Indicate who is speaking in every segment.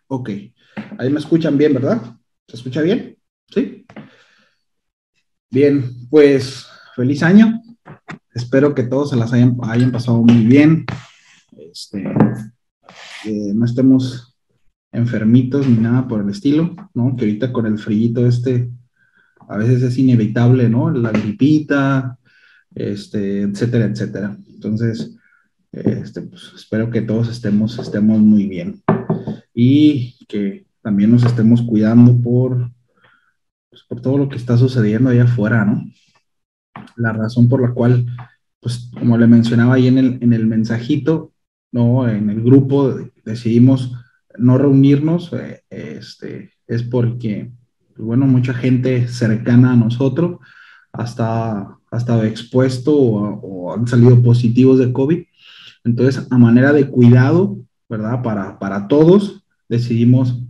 Speaker 1: Ok. Ahí me escuchan bien, ¿verdad? ¿Se escucha bien? Sí. Bien, pues feliz año. Espero que todos se las hayan pasado muy bien. Este, que no estemos enfermitos ni nada por el estilo, ¿no? Que ahorita con el frío a veces es inevitable, ¿no? La gripita, etcétera, etcétera. Entonces, pues, espero que todos estemos muy bien y que también nos estemos cuidando por todo lo que está sucediendo allá afuera, ¿no? La razón por la cual, pues como le mencionaba ahí en el mensajito, ¿no? En el grupo decidimos no reunirnos, es porque, pues, bueno, mucha gente cercana a nosotros ha estado expuesto o han salido positivos de COVID. Entonces, a manera de cuidado, ¿verdad? Para todos, decidimos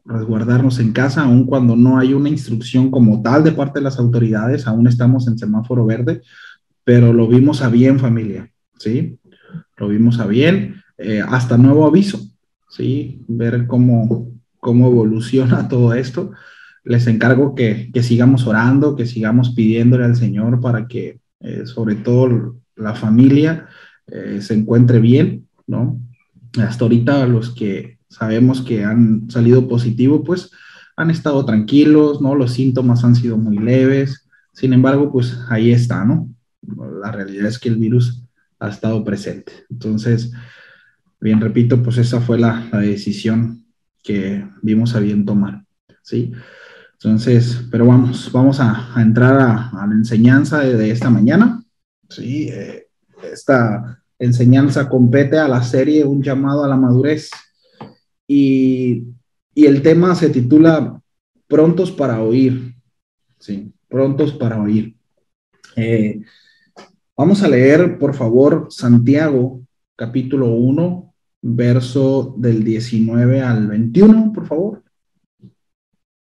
Speaker 1: resguardarnos en casa, aun cuando no hay una instrucción como tal de parte de las autoridades, aún estamos en semáforo verde, pero lo vimos a bien, familia, ¿sí? Lo vimos a bien, hasta nuevo aviso, ¿sí? Ver cómo evoluciona todo esto. Les encargo que sigamos orando, que sigamos pidiéndole al Señor para que, sobre todo, la familia se encuentre bien, ¿no? Hasta ahorita los que sabemos que han salido positivo, pues han estado tranquilos, ¿no? Los síntomas han sido muy leves. Sin embargo, pues ahí está, ¿no? La realidad es que el virus ha estado presente. Entonces, bien, repito, pues esa fue la decisión que vimos a bien tomar, ¿sí? Entonces, pero vamos a entrar a la enseñanza de esta mañana, ¿sí? Esta enseñanza compete a la serie Un llamado a la madurez y, y el tema se titula Prontos para oír, ¿sí? Prontos para oír. Eh, Vamos a leer, por favor, Santiago, capítulo 1, verso del 19 al 21, por favor.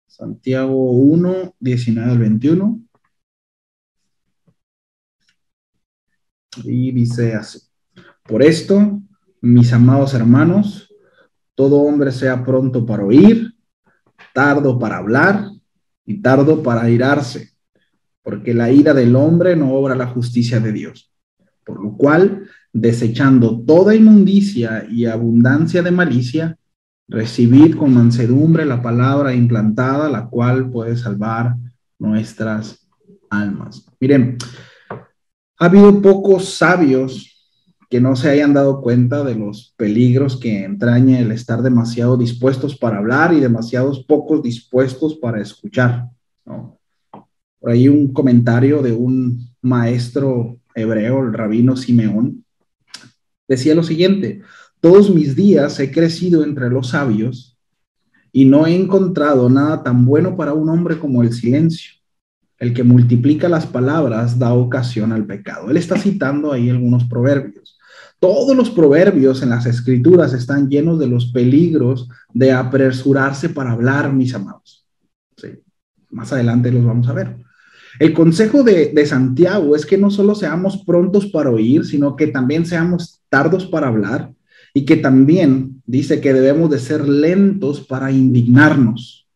Speaker 1: Santiago 1, 19 al 21. Y dice así: Por esto, mis amados hermanos, todo hombre sea pronto para oír, tardo para hablar y tardo para airarse, porque la ira del hombre no obra la justicia de Dios. Por lo cual, desechando toda inmundicia y abundancia de malicia, recibid con mansedumbre la palabra implantada, la cual puede salvar nuestras almas. Miren, ha habido pocos sabios que no se hayan dado cuenta de los peligros que entraña el estar demasiado dispuestos para hablar y demasiados pocos dispuestos para escuchar, ¿no? Por ahí un comentario de un maestro hebreo, el rabino Simeón, decía lo siguiente: todos mis días he crecido entre los sabios y no he encontrado nada tan bueno para un hombre como el silencio. El que multiplica las palabras da ocasión al pecado. Él está citando ahí algunos proverbios. Todos los proverbios en las escrituras están llenos de los peligros de apresurarse para hablar, mis amados. Sí. Más adelante los vamos a ver. El consejo de Santiago es que no solo seamos prontos para oír, sino que también seamos tardos para hablar y que también dice que debemos de ser lentos para indignarnos.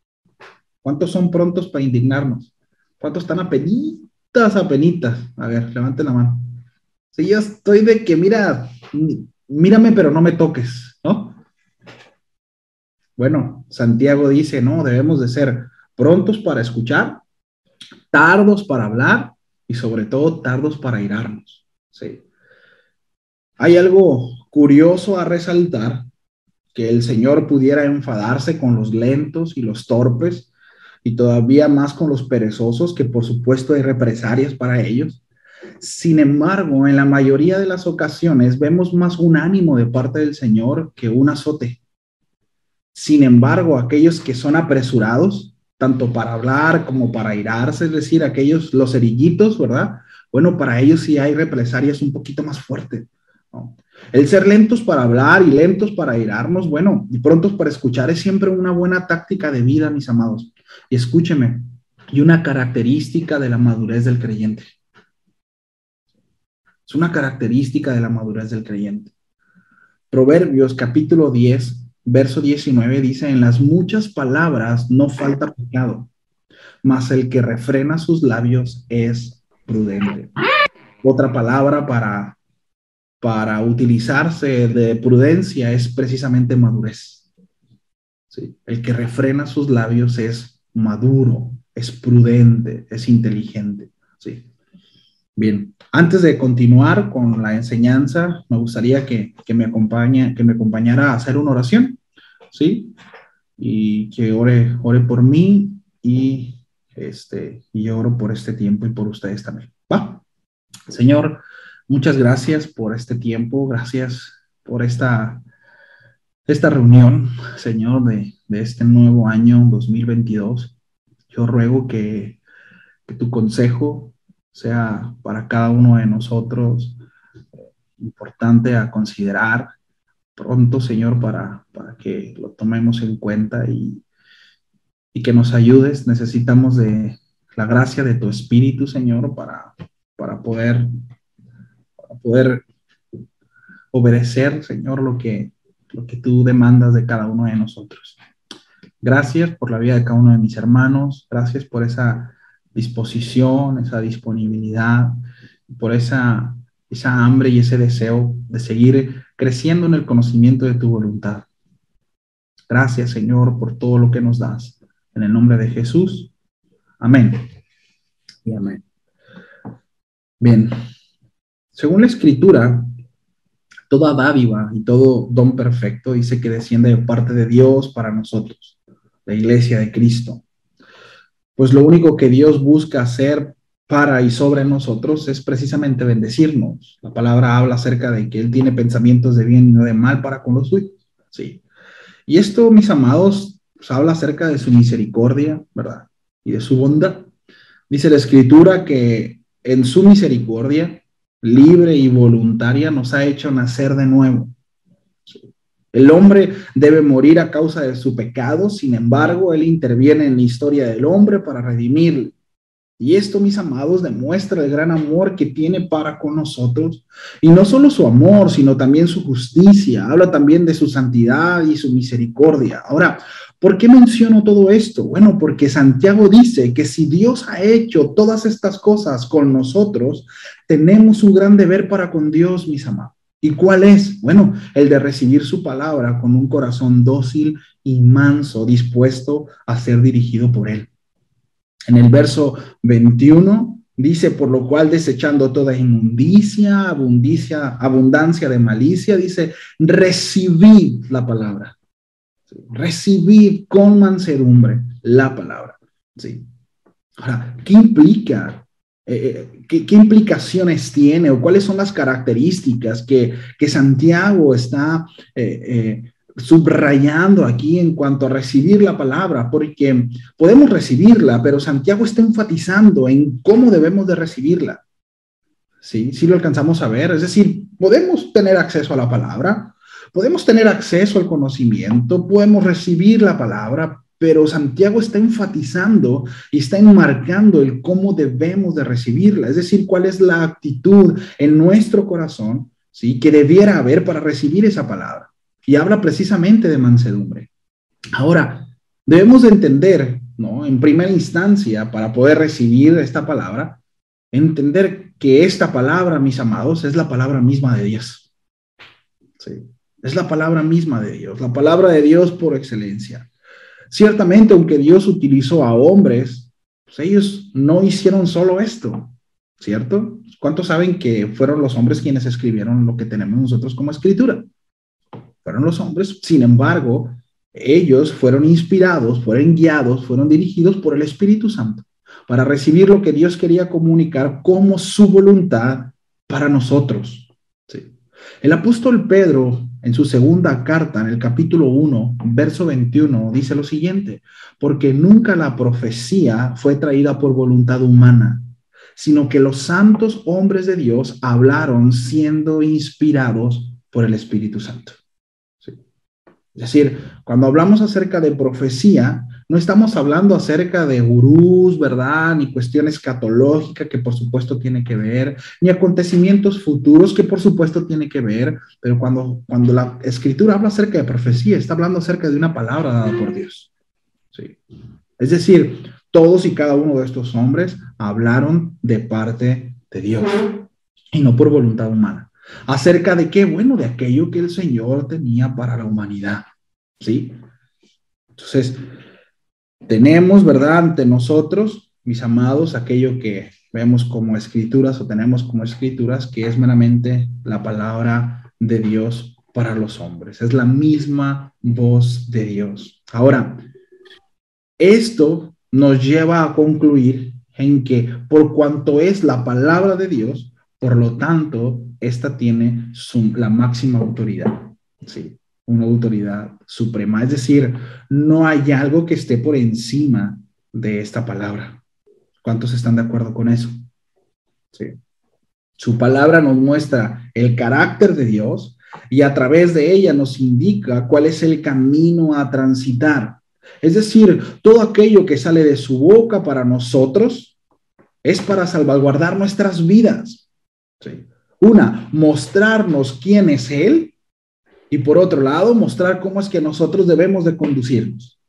Speaker 1: ¿Cuántos son prontos para indignarnos? ¿Cuántos están apenitas, apenitas? A ver, levanten la mano. Sí, yo estoy de que, mira, mírame, pero no me toques, ¿no? Bueno, Santiago dice, no, debemos de ser prontos para escuchar, tardos para hablar y sobre todo tardos para irarnos. Sí. Hay algo curioso a resaltar, que el Señor pudiera enfadarse con los lentos y los torpes y todavía más con los perezosos, que por supuesto hay represalias para ellos. Sin embargo, en la mayoría de las ocasiones vemos más un ánimo de parte del Señor que un azote. Sin embargo, aquellos que son apresurados, tanto para hablar como para airarse, es decir, aquellos, los cerillitos, ¿verdad? Bueno, para ellos sí hay represalias un poquito más fuertes, ¿no? El ser lentos para hablar y lentos para airarnos, bueno, y prontos para escuchar es siempre una buena táctica de vida, mis amados. Y escúcheme, y una característica de la madurez del creyente. Es una característica de la madurez del creyente. Proverbios capítulo 10 verso 19 dice, en las muchas palabras no falta pecado, mas el que refrena sus labios es prudente. Otra palabra para utilizarse de prudencia es precisamente madurez. ¿Sí? El que refrena sus labios es maduro, es prudente, es inteligente. ¿Sí? Bien, antes de continuar con la enseñanza, me gustaría que me acompañara a hacer una oración, ¿sí? Y que ore por mí y yo oro por este tiempo y por ustedes también. ¿Va? Señor, muchas gracias por este tiempo, gracias por esta reunión, Señor, de este nuevo año 2022. Yo ruego que tu consejo sea para cada uno de nosotros importante a considerar pronto, Señor, para que lo tomemos en cuenta y que nos ayudes. Necesitamos de la gracia de tu Espíritu, Señor, para poder obedecer, Señor, lo que tú demandas de cada uno de nosotros. Gracias por la vida de cada uno de mis hermanos. Gracias por esa disposición, esa disponibilidad, por esa hambre y ese deseo de seguir creciendo en el conocimiento de tu voluntad. Gracias, Señor, por todo lo que nos das. En el nombre de Jesús. Amén. Y amén. Bien. Según la Escritura, toda dádiva y todo don perfecto dice que desciende de parte de Dios para nosotros, la iglesia de Cristo. Pues lo único que Dios busca hacer para y sobre nosotros es precisamente bendecirnos. La palabra habla acerca de que Él tiene pensamientos de bien y no de mal para con los suyos. Sí. Y esto, mis amados, pues habla acerca de su misericordia, ¿verdad? Y de su bondad. Dice la Escritura que en su misericordia, libre y voluntaria, nos ha hecho nacer de nuevo. El hombre debe morir a causa de su pecado, sin embargo, Él interviene en la historia del hombre para redimirlo. Y esto, mis amados, demuestra el gran amor que tiene para con nosotros. Y no solo su amor, sino también su justicia. Habla también de su santidad y su misericordia. Ahora, ¿por qué menciono todo esto? Bueno, porque Santiago dice que si Dios ha hecho todas estas cosas con nosotros, tenemos un gran deber para con Dios, mis amados. ¿Y cuál es? Bueno, el de recibir su palabra con un corazón dócil y manso, dispuesto a ser dirigido por Él. En el verso 21 dice, por lo cual desechando toda inmundicia, abundancia de malicia, dice, recibid la palabra. Recibid con mansedumbre la palabra. ¿Sí? Ahora, ¿qué implica? ¿Qué implicaciones tiene o cuáles son las características que Santiago está subrayando aquí en cuanto a recibir la palabra? Porque podemos recibirla, pero Santiago está enfatizando en cómo debemos de recibirla. ¿Sí? Sí lo alcanzamos a ver. Es decir, podemos tener acceso a la palabra, podemos tener acceso al conocimiento, podemos recibir la palabra, pero Santiago está enfatizando y está enmarcando el cómo debemos de recibirla, es decir, cuál es la actitud en nuestro corazón, ¿sí?, que debiera haber para recibir esa palabra. Y habla precisamente de mansedumbre. Ahora, debemos de entender, ¿no?, en primera instancia, para poder recibir esta palabra, entender que esta palabra, mis amados, es la palabra misma de Dios. Sí, es la palabra misma de Dios, la palabra de Dios por excelencia. Ciertamente, aunque Dios utilizó a hombres, pues ellos no hicieron solo esto, ¿cierto? ¿Cuántos saben que fueron los hombres quienes escribieron lo que tenemos nosotros como escritura? Fueron los hombres. Sin embargo, ellos fueron inspirados, fueron guiados, fueron dirigidos por el Espíritu Santo para recibir lo que Dios quería comunicar como su voluntad para nosotros. Sí. El apóstol Pedro, en su segunda carta, en el capítulo 1, verso 21, dice lo siguiente: porque nunca la profecía fue traída por voluntad humana, sino que los santos hombres de Dios hablaron siendo inspirados por el Espíritu Santo. Sí. Es decir, cuando hablamos acerca de profecía, no estamos hablando acerca de gurús, ¿verdad? Ni cuestión escatológica, que por supuesto tiene que ver, ni acontecimientos futuros, que por supuesto tiene que ver, pero cuando la Escritura habla acerca de profecía, está hablando acerca de una palabra dada por Dios. Sí. Es decir, todos y cada uno de estos hombres hablaron de parte de Dios y no por voluntad humana. ¿Acerca de qué? Bueno, de aquello que el Señor tenía para la humanidad. ¿Sí? Entonces, tenemos, ¿verdad?, ante nosotros, mis amados, aquello que vemos como escrituras o tenemos como escrituras, que es meramente la palabra de Dios para los hombres. Es la misma voz de Dios. Ahora, esto nos lleva a concluir en que por cuanto es la palabra de Dios, por lo tanto, esta tiene la máxima autoridad. Sí, una autoridad suprema. Es decir, no hay algo que esté por encima de esta palabra. ¿Cuántos están de acuerdo con eso? Sí. Su palabra nos muestra el carácter de Dios y a través de ella nos indica cuál es el camino a transitar. Es decir, todo aquello que sale de su boca para nosotros es para salvaguardar nuestras vidas. Sí. Una, mostrarnos quién es Él y por otro lado, mostrar cómo es que nosotros debemos de conducirnos.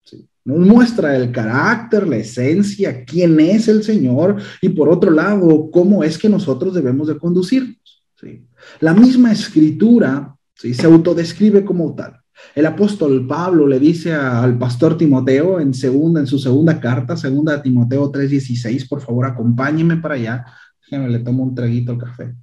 Speaker 1: Sí. Nos muestra el carácter, la esencia, quién es el Señor y por otro lado, cómo es que nosotros debemos de conducirnos. Sí. La misma escritura, ¿sí?, se autodescribe como tal. El apóstol Pablo le dice al pastor Timoteo en su segunda carta, segunda de Timoteo 3:16, por favor, acompáñenme para allá. Déjenme, le tomo un traguito al café.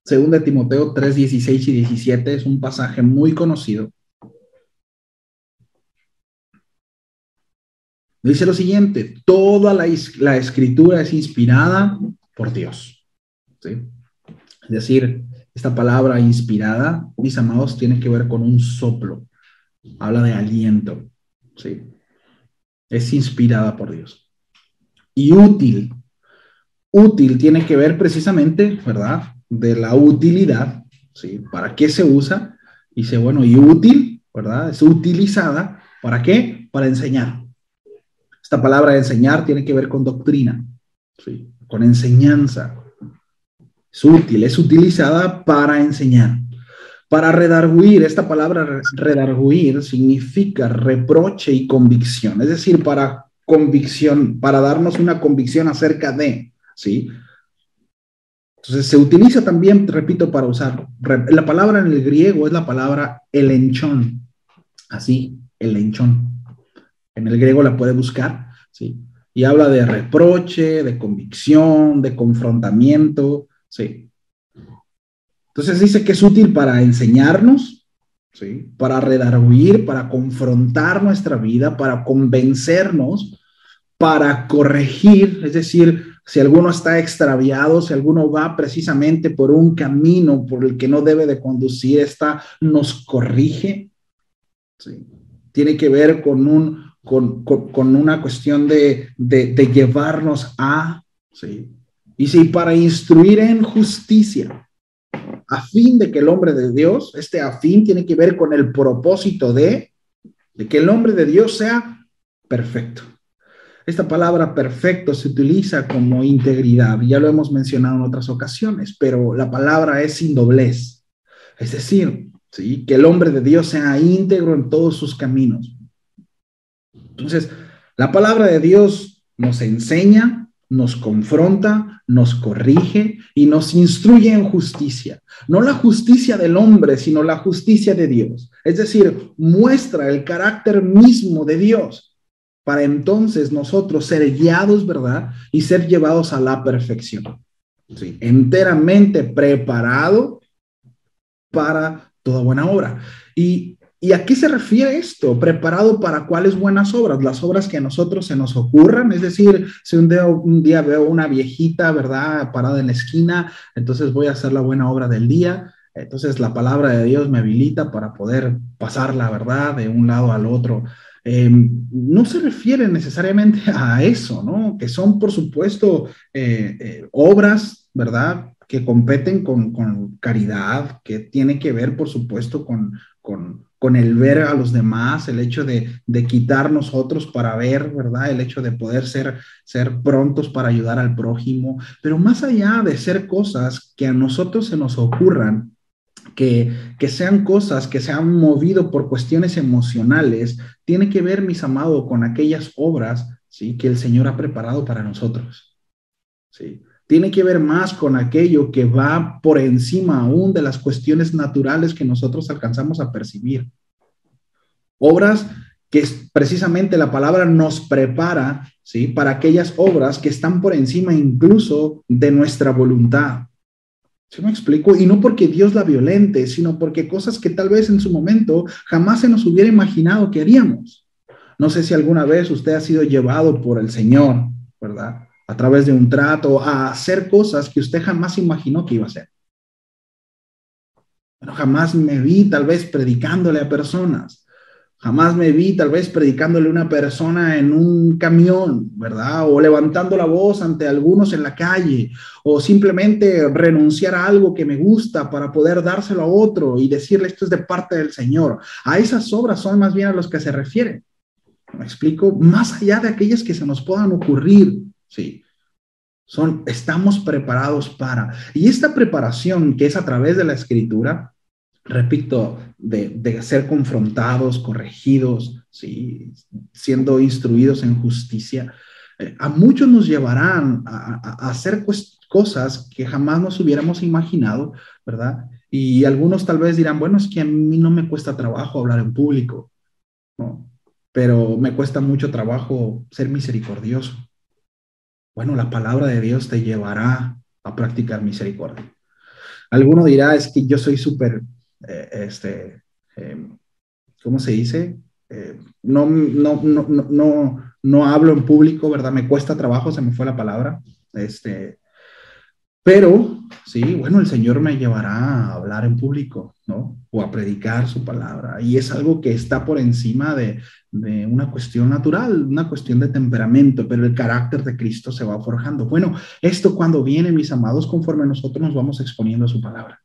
Speaker 1: Segunda de Timoteo 3:16 y 17 es un pasaje muy conocido. Dice lo siguiente: toda la escritura es inspirada por Dios. ¿Sí? Es decir, esta palabra inspirada, mis amados, tiene que ver con un soplo. Habla de aliento. ¿Sí? Es inspirada por Dios. Y útil. Útil tiene que ver precisamente, ¿verdad?, de la utilidad. ¿Sí? ¿Para qué se usa? Dice, bueno, y útil, ¿verdad? Es utilizada. ¿Para qué? Para enseñar. Esta palabra de enseñar tiene que ver con doctrina, ¿sí?, con enseñanza. Es útil, es utilizada para enseñar. Para redarguir, esta palabra redarguir significa reproche y convicción, es decir, para convicción, para darnos una convicción acerca de, ¿sí? Entonces se utiliza también, repito, para usar. La palabra en el griego es la palabra elenchón, así, elenchón. En el griego la puede buscar, ¿sí? Y habla de reproche, de convicción, de confrontamiento, ¿sí? Entonces dice que es útil para enseñarnos, ¿sí?, para redarguir, para confrontar nuestra vida, para convencernos, para corregir, es decir, si alguno está extraviado, si alguno va precisamente por un camino por el que no debe de conducir, esta nos corrige, ¿sí? Tiene que ver con una cuestión de llevarnos a, ¿sí? Y sí, para instruir en justicia, a fin de que el hombre de Dios, este a fin tiene que ver con el propósito de que el hombre de Dios sea perfecto. Esta palabra perfecto se utiliza como integridad, ya lo hemos mencionado en otras ocasiones, pero la palabra es sin doblez. Es decir, ¿sí?, que el hombre de Dios sea íntegro en todos sus caminos. Entonces, la palabra de Dios nos enseña, nos confronta, nos corrige y nos instruye en justicia. No la justicia del hombre, sino la justicia de Dios. Es decir, muestra el carácter mismo de Dios para entonces nosotros ser guiados, ¿verdad?, y ser llevados a la perfección. Sí, enteramente preparado para toda buena obra. ¿Y a qué se refiere esto? ¿Preparado para cuáles buenas obras? Las obras que a nosotros se nos ocurran. Es decir, si un día veo una viejita, ¿verdad?, parada en la esquina, entonces voy a hacer la buena obra del día. Entonces la palabra de Dios me habilita para poder pasar la verdad de un lado al otro. No se refiere necesariamente a eso, ¿no? Que son, por supuesto, obras, ¿verdad?, que competen con caridad, que tiene que ver, por supuesto, con el ver a los demás, el hecho de quitar nosotros para ver, ¿verdad? El hecho de poder ser prontos para ayudar al prójimo, pero más allá de ser cosas que a nosotros se nos ocurran, que sean cosas que se han movido por cuestiones emocionales, tiene que ver, mis amados, con aquellas obras, ¿sí?, que el Señor ha preparado para nosotros, ¿sí? Tiene que ver más con aquello que va por encima aún de las cuestiones naturales que nosotros alcanzamos a percibir. Obras que precisamente la palabra nos prepara, ¿sí?, para aquellas obras que están por encima incluso de nuestra voluntad. ¿Sí me explico? Y no porque Dios la violente, sino porque cosas que tal vez en su momento jamás se nos hubiera imaginado que haríamos. No sé si alguna vez usted ha sido llevado por el Señor, ¿verdad?, a través de un trato, a hacer cosas que usted jamás imaginó que iba a hacer. Pero jamás me vi tal vez predicándole a personas. Jamás me vi tal vez predicándole a una persona en un camión, ¿verdad? O levantando la voz ante algunos en la calle, o simplemente renunciar a algo que me gusta para poder dárselo a otro y decirle esto es de parte del Señor. A esas obras son más bien a los que se refiere. ¿Me explico? Más allá de aquellas que se nos puedan ocurrir, sí. Estamos preparados para. Y esta preparación que es a través de la Escritura, repito, de ser confrontados, corregidos, ¿sí?, siendo instruidos en justicia, a muchos nos llevarán a hacer cosas que jamás nos hubiéramos imaginado, ¿verdad? Y algunos tal vez dirán, bueno, es que a mí no me cuesta trabajo hablar en público, ¿no? Pero me cuesta mucho trabajo ser misericordioso. Bueno, la palabra de Dios te llevará a practicar misericordia. Alguno dirá, es que yo soy súper, eh, este, eh, ¿cómo se dice? No hablo en público, ¿verdad? Me cuesta trabajo, se me fue la palabra. Pero, sí, bueno, el Señor me llevará a hablar en público, ¿no? O a predicar su palabra. Y es algo que está por encima de una cuestión natural, una cuestión de temperamento, pero el carácter de Cristo se va forjando. Bueno, esto cuando viene, mis amados, conforme nosotros nos vamos exponiendo a su palabra.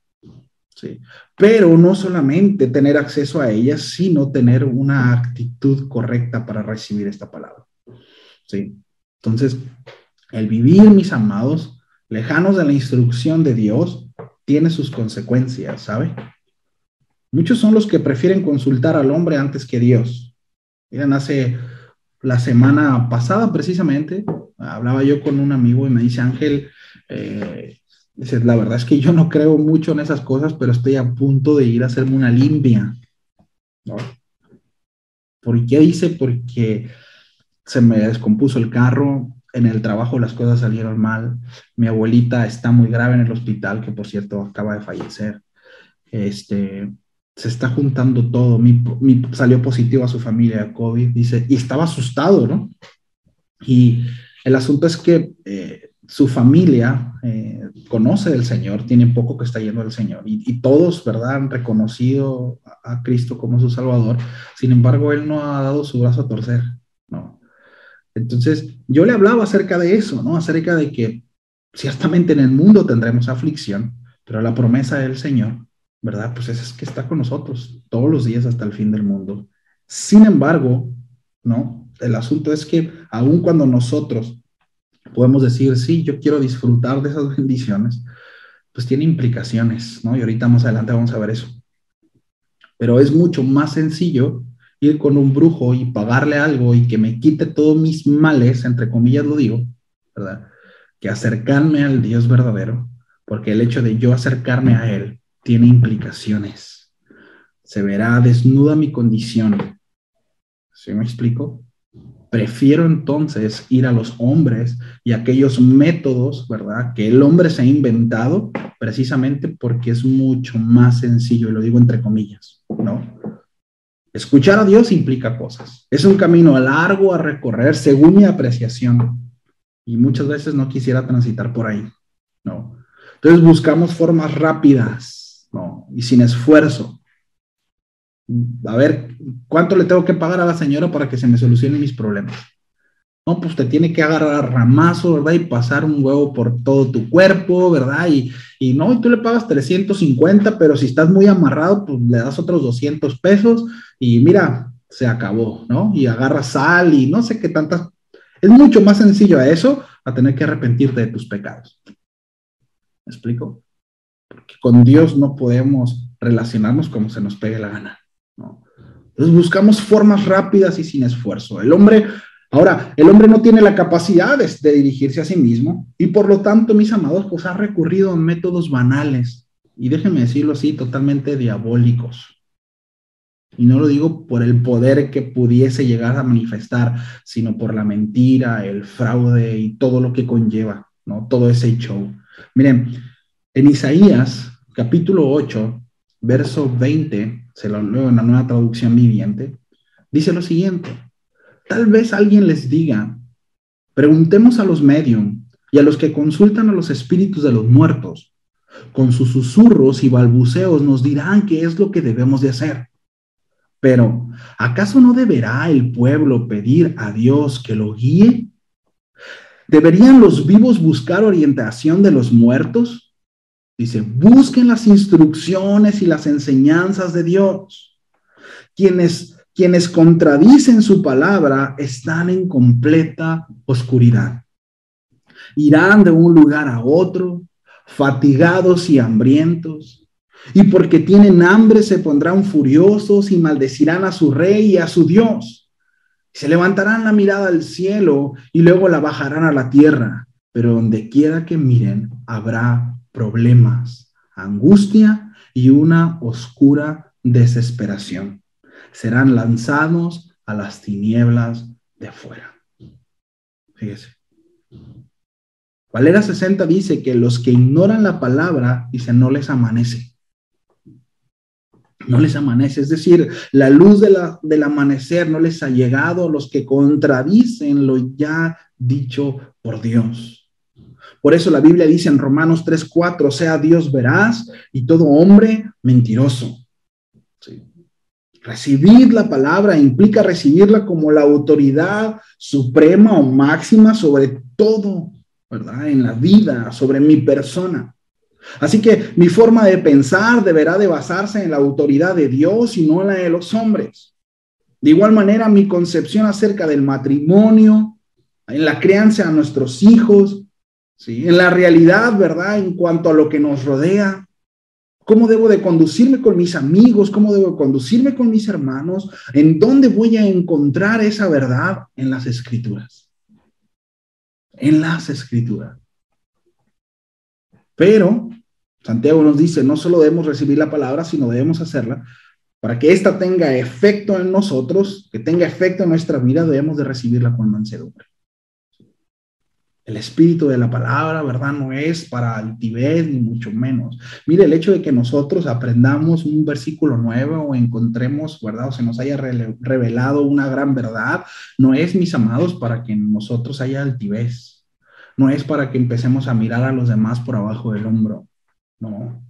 Speaker 1: Sí. Pero no solamente tener acceso a ella, sino tener una actitud correcta para recibir esta palabra. Sí. Entonces, el vivir, mis amados, lejanos de la instrucción de Dios, tiene sus consecuencias, ¿sabe? Muchos son los que prefieren consultar al hombre antes que Dios. Miren, hace la semana pasada precisamente, hablaba yo con un amigo y me dice, Ángel, dice, la verdad es que yo no creo mucho en esas cosas, pero estoy a punto de ir a hacerme una limpia, ¿no? ¿Por qué? Dice, porque se me descompuso el carro, en el trabajo las cosas salieron mal, mi abuelita está muy grave en el hospital, que por cierto acaba de fallecer, se está juntando todo, salió positivo a su familia de COVID, dice, y estaba asustado, ¿no? Y el asunto es que su familia conoce del Señor, tiene poco que está yendo al Señor, y todos, ¿verdad?, han reconocido a Cristo como su Salvador. Sin embargo, Él no ha dado su brazo a torcer, ¿no? Entonces, yo le hablaba acerca de eso, ¿no? Acerca de que ciertamente en el mundo tendremos aflicción, pero la promesa del Señor, ¿verdad? Pues es que está con nosotros todos los días hasta el fin del mundo. Sin embargo, ¿no? El asunto es que aun cuando nosotros podemos decir, sí, yo quiero disfrutar de esas bendiciones, pues tiene implicaciones, ¿no? Y ahorita más adelante vamos a ver eso. Pero es mucho más sencillo ir con un brujo y pagarle algo y que me quite todos mis males, entre comillas lo digo, ¿verdad? Que acercarme al Dios verdadero, porque el hecho de yo acercarme a Él tiene implicaciones. Se verá desnuda mi condición. ¿Sí me explico? Prefiero entonces ir a los hombres y aquellos métodos, ¿verdad?, que el hombre se ha inventado precisamente porque es mucho más sencillo, y lo digo entre comillas, ¿no? Escuchar a Dios implica cosas. Es un camino largo a recorrer según mi apreciación y muchas veces no quisiera transitar por ahí, ¿no? Entonces buscamos formas rápidas, ¿no? Y sin esfuerzo. A ver, ¿cuánto le tengo que pagar a la señora para que se me solucionen mis problemas? No, pues te tiene que agarrar a ramazo, ¿verdad? Y pasar un huevo por todo tu cuerpo, ¿verdad? Y no, y tú le pagas 350, pero si estás muy amarrado, pues le das otros 200 pesos y mira, se acabó, ¿no? Y agarras sal y no sé qué tantas. Es mucho más sencillo a eso, a tener que arrepentirte de tus pecados. ¿Me explico? Porque con Dios no podemos relacionarnos como se nos pegue la gana, ¿no? Entonces buscamos formas rápidas y sin esfuerzo. El hombre no tiene la capacidad de dirigirse a sí mismo y por lo tanto, mis amados, pues ha recurrido a métodos banales y déjenme decirlo así, totalmente diabólicos. Y no lo digo por el poder que pudiese llegar a manifestar, sino por la mentira, el fraude y todo lo que conlleva, ¿no? Todo ese show. Miren, en Isaías, capítulo 8, verso 20, se lo leo en la Nueva Traducción Viviente, dice lo siguiente: tal vez alguien les diga, preguntemos a los medium y a los que consultan a los espíritus de los muertos. Con sus susurros y balbuceos nos dirán qué es lo que debemos de hacer. Pero, ¿acaso no deberá el pueblo pedir a Dios que lo guíe? ¿Deberían los vivos buscar orientación de los muertos? Dice, busquen las instrucciones y las enseñanzas de Dios. Quienes contradicen su palabra están en completa oscuridad. Irán de un lugar a otro, fatigados y hambrientos, y porque tienen hambre se pondrán furiosos y maldecirán a su rey y a su Dios. Se levantarán la mirada al cielo y luego la bajarán a la tierra, pero donde quiera que miren habrá problemas, angustia y una oscura desesperación. Serán lanzados a las tinieblas de afuera. Fíjese. Valera 60 dice que los que ignoran la palabra, dice, no les amanece. No les amanece, es decir, la luz del amanecer no les ha llegado a los que contradicen lo ya dicho por Dios. Por eso la Biblia dice en Romanos 3:4, sea Dios veraz y todo hombre mentiroso. ¿Sí? Recibir la palabra implica recibirla como la autoridad suprema o máxima sobre todo, ¿verdad? En la vida, sobre mi persona. Así que mi forma de pensar deberá de basarse en la autoridad de Dios y no en la de los hombres. De igual manera, mi concepción acerca del matrimonio, en la crianza de nuestros hijos, ¿sí? En la realidad, ¿verdad? En cuanto a lo que nos rodea, cómo debo de conducirme con mis amigos, cómo debo de conducirme con mis hermanos, en dónde voy a encontrar esa verdad en las Escrituras. En las Escrituras. Pero Santiago nos dice, no solo debemos recibir la palabra, sino debemos hacerla. Para que ésta tenga efecto en nosotros, que tenga efecto en nuestra vida, debemos de recibirla con mansedumbre. El espíritu de la palabra, ¿verdad? No es para altivez, ni mucho menos. Mire, el hecho de que nosotros aprendamos un versículo nuevo o encontremos, ¿verdad? O se nos haya revelado una gran verdad, no es, mis amados, para que en nosotros haya altivez. No es para que empecemos a mirar a los demás por abajo del hombro. No,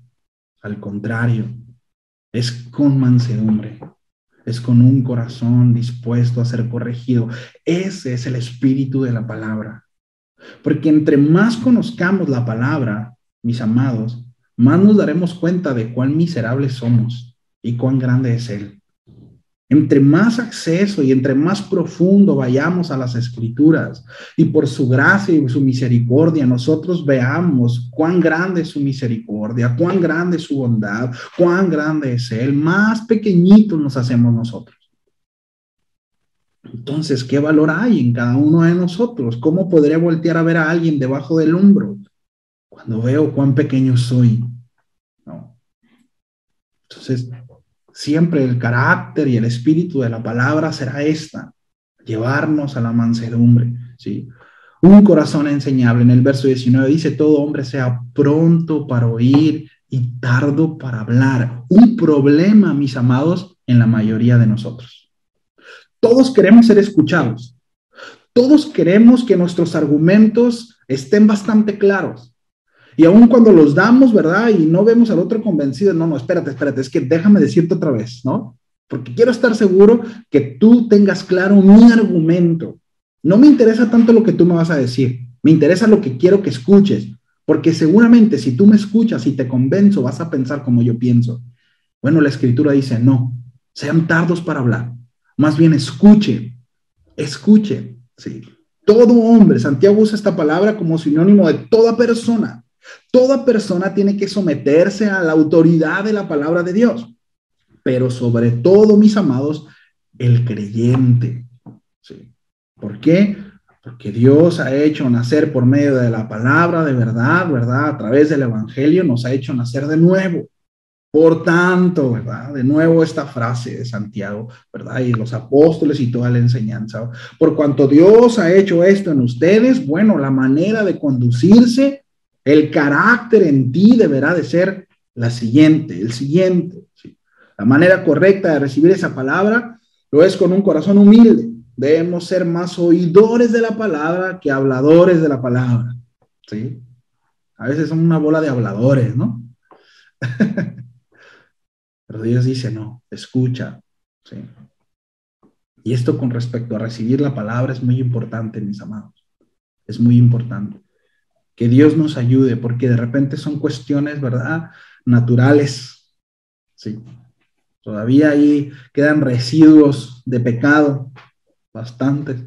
Speaker 1: al contrario, es con mansedumbre, es con un corazón dispuesto a ser corregido. Ese es el espíritu de la palabra. Porque entre más conozcamos la palabra, mis amados, más nos daremos cuenta de cuán miserables somos y cuán grande es Él. Entre más acceso y entre más profundo vayamos a las Escrituras y por su gracia y su misericordia nosotros veamos cuán grande es su misericordia, cuán grande es su bondad, cuán grande es Él, más pequeñitos nos hacemos nosotros. Entonces, ¿qué valor hay en cada uno de nosotros? ¿Cómo podré voltear a ver a alguien debajo del hombro cuando veo cuán pequeño soy? No. Entonces, siempre el carácter y el espíritu de la palabra será esta, llevarnos a la mansedumbre, ¿sí? Un corazón enseñable. En el verso 19 dice, todo hombre sea pronto para oír y tardo para hablar. Un problema, mis amados, en la mayoría de nosotros. Todos queremos ser escuchados. Todos queremos que nuestros argumentos estén bastante claros. Y aun cuando los damos, ¿verdad? Y no vemos al otro convencido, no, espérate, es que déjame decirte otra vez, ¿no? Porque quiero estar seguro que tú tengas claro mi argumento. No me interesa tanto lo que tú me vas a decir, me interesa lo que quiero que escuches, porque seguramente si tú me escuchas y te convenzo, vas a pensar como yo pienso. Bueno, la escritura dice, no, sean tardos para hablar, más bien escuchen, escuchen, ¿sí? Todo hombre, Santiago usa esta palabra como sinónimo de toda persona. Toda persona tiene que someterse a la autoridad de la palabra de Dios, pero sobre todo, mis amados, el creyente, ¿sí? ¿Por qué? Porque Dios ha hecho nacer por medio de la palabra de verdad, ¿verdad? A través del evangelio nos ha hecho nacer de nuevo. Por tanto, ¿verdad? De nuevo esta frase de Santiago, ¿verdad? Y los apóstoles y toda la enseñanza. Por cuanto Dios ha hecho esto en ustedes, bueno, la manera de conducirse, el carácter en ti deberá de ser la siguiente, el siguiente. ¿Sí? La manera correcta de recibir esa palabra lo es con un corazón humilde. Debemos ser más oidores de la palabra que habladores de la palabra. ¿Sí? A veces son una bola de habladores, ¿no? Pero Dios dice, no, escucha. ¿Sí? Y esto con respecto a recibir la palabra es muy importante, mis amados. Es muy importante. Que Dios nos ayude, porque de repente son cuestiones, ¿verdad? Naturales. Sí. Todavía ahí quedan residuos de pecado, bastantes,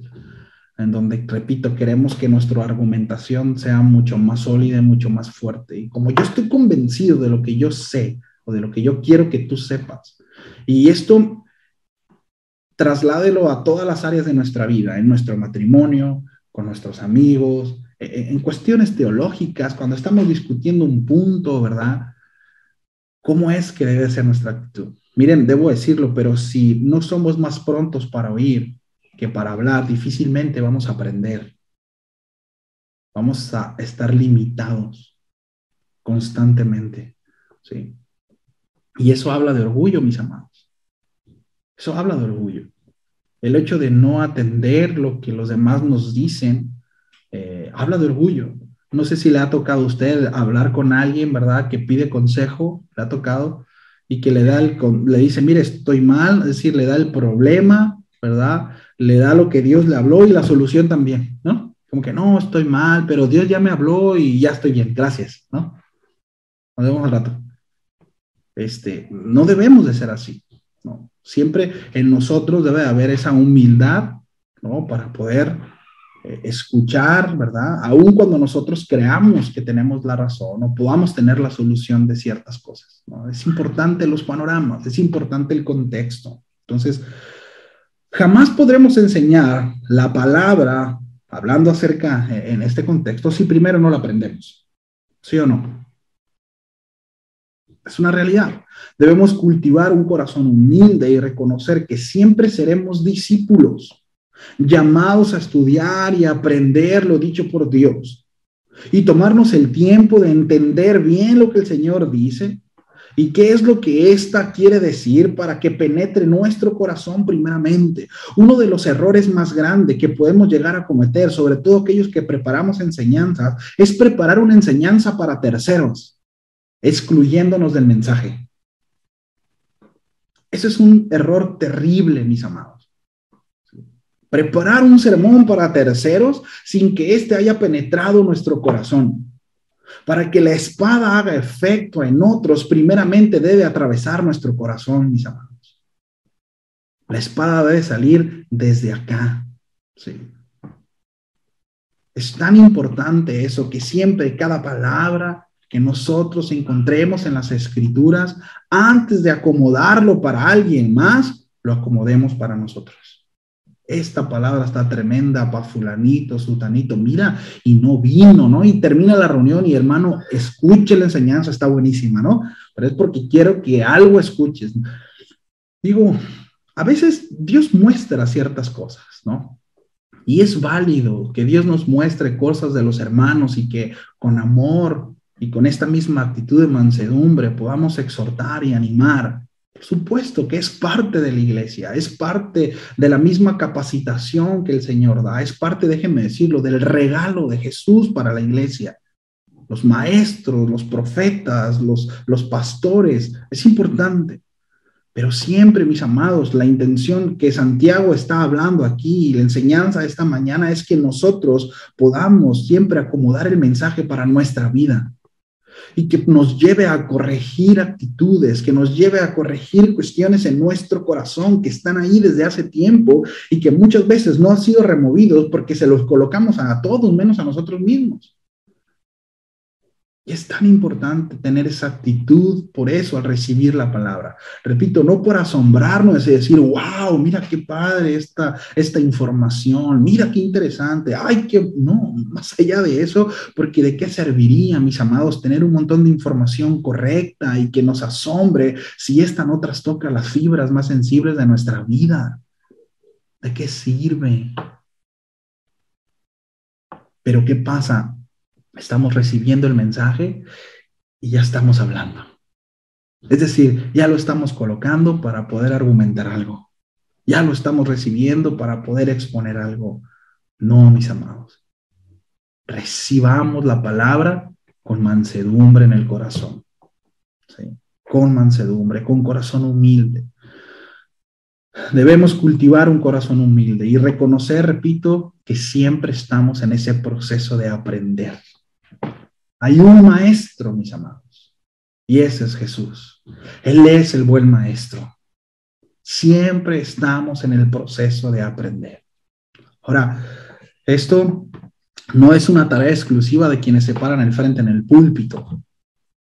Speaker 1: en donde, repito, queremos que nuestra argumentación sea mucho más sólida, mucho más fuerte. Y como yo estoy convencido de lo que yo sé, o de lo que yo quiero que tú sepas, y esto trasládelo a todas las áreas de nuestra vida, en nuestro matrimonio, con nuestros amigos, en cuestiones teológicas, cuando estamos discutiendo un punto, ¿verdad? ¿Cómo es que debe ser nuestra actitud? Miren, debo decirlo, pero si no somos más prontos para oír que para hablar, difícilmente vamos a aprender. Vamos a estar limitados constantemente, ¿sí? Y eso habla de orgullo, mis amados. Eso habla de orgullo. El hecho de no atender lo que los demás nos dicen, habla de orgullo. No sé si le ha tocado a usted hablar con alguien, ¿verdad? Que pide consejo, le ha tocado, y que le dice, mire, estoy mal, es decir, le da el problema, ¿verdad? Le da lo que Dios le habló y la solución también, ¿no? Como que no, estoy mal, pero Dios ya me habló y ya estoy bien, gracias, ¿no? Nos vemos al rato. No debemos de ser así, ¿no? Siempre en nosotros debe haber esa humildad, ¿no? Para poder escuchar, ¿verdad? Aun cuando nosotros creamos que tenemos la razón o podamos tener la solución de ciertas cosas, ¿no? Es importante los panoramas, es importante el contexto. Entonces, jamás podremos enseñar la palabra, hablando acerca en este contexto, si primero no la aprendemos, ¿sí o no? Es una realidad. Debemos cultivar un corazón humilde y reconocer que siempre seremos discípulos, llamados a estudiar y a aprender lo dicho por Dios, y tomarnos el tiempo de entender bien lo que el Señor dice y qué es lo que ésta quiere decir para que penetre nuestro corazón primeramente. Uno de los errores más grandes que podemos llegar a cometer, sobre todo aquellos que preparamos enseñanzas, es preparar una enseñanza para terceros, excluyéndonos del mensaje. Ese es un error terrible, mis amados. Preparar un sermón para terceros sin que éste haya penetrado nuestro corazón. Para que la espada haga efecto en otros, primeramente debe atravesar nuestro corazón, mis amados. La espada debe salir desde acá. Sí. Es tan importante eso que siempre cada palabra que nosotros encontremos en las escrituras, antes de acomodarlo para alguien más, lo acomodemos para nosotros. Esta palabra está tremenda para fulanito, sutanito, mira, y no vino, ¿no? Y termina la reunión y hermano, escuche la enseñanza, está buenísima, ¿no? Pero es porque quiero que algo escuches. Digo, a veces Dios muestra ciertas cosas, ¿no? Y es válido que Dios nos muestre cosas de los hermanos y que con amor y con esta misma actitud de mansedumbre podamos exhortar y animar. Por supuesto que es parte de la iglesia, es parte de la misma capacitación que el Señor da, es parte, déjenme decirlo, del regalo de Jesús para la iglesia. Los maestros, los profetas, los pastores, es importante. Pero siempre, mis amados, la intención que Santiago está hablando aquí, la enseñanza de esta mañana es que nosotros podamos siempre acomodar el mensaje para nuestra vida y que nos lleve a corregir actitudes, que nos lleve a corregir cuestiones en nuestro corazón que están ahí desde hace tiempo y que muchas veces no han sido removidos porque se los colocamos a todos menos a nosotros mismos. Y es tan importante tener esa actitud, por eso, al recibir la palabra. Repito, no por asombrarnos y decir, wow, mira qué padre esta información, mira qué interesante, ay, qué... No, más allá de eso, porque ¿de qué serviría, mis amados, tener un montón de información correcta y que nos asombre si esta no trastoca las fibras más sensibles de nuestra vida? ¿De qué sirve? Pero ¿qué pasa? Estamos recibiendo el mensaje y ya estamos hablando. Es decir, ya lo estamos colocando para poder argumentar algo. Ya lo estamos recibiendo para poder exponer algo. No, mis amados. Recibamos la palabra con mansedumbre en el corazón. ¿Sí? Con mansedumbre, con corazón humilde. Debemos cultivar un corazón humilde y reconocer, repito, que siempre estamos en ese proceso de aprender. Hay un maestro, mis amados, y ese es Jesús. Él es el buen maestro. Siempre estamos en el proceso de aprender. Ahora, esto no es una tarea exclusiva de quienes se paran al frente en el púlpito.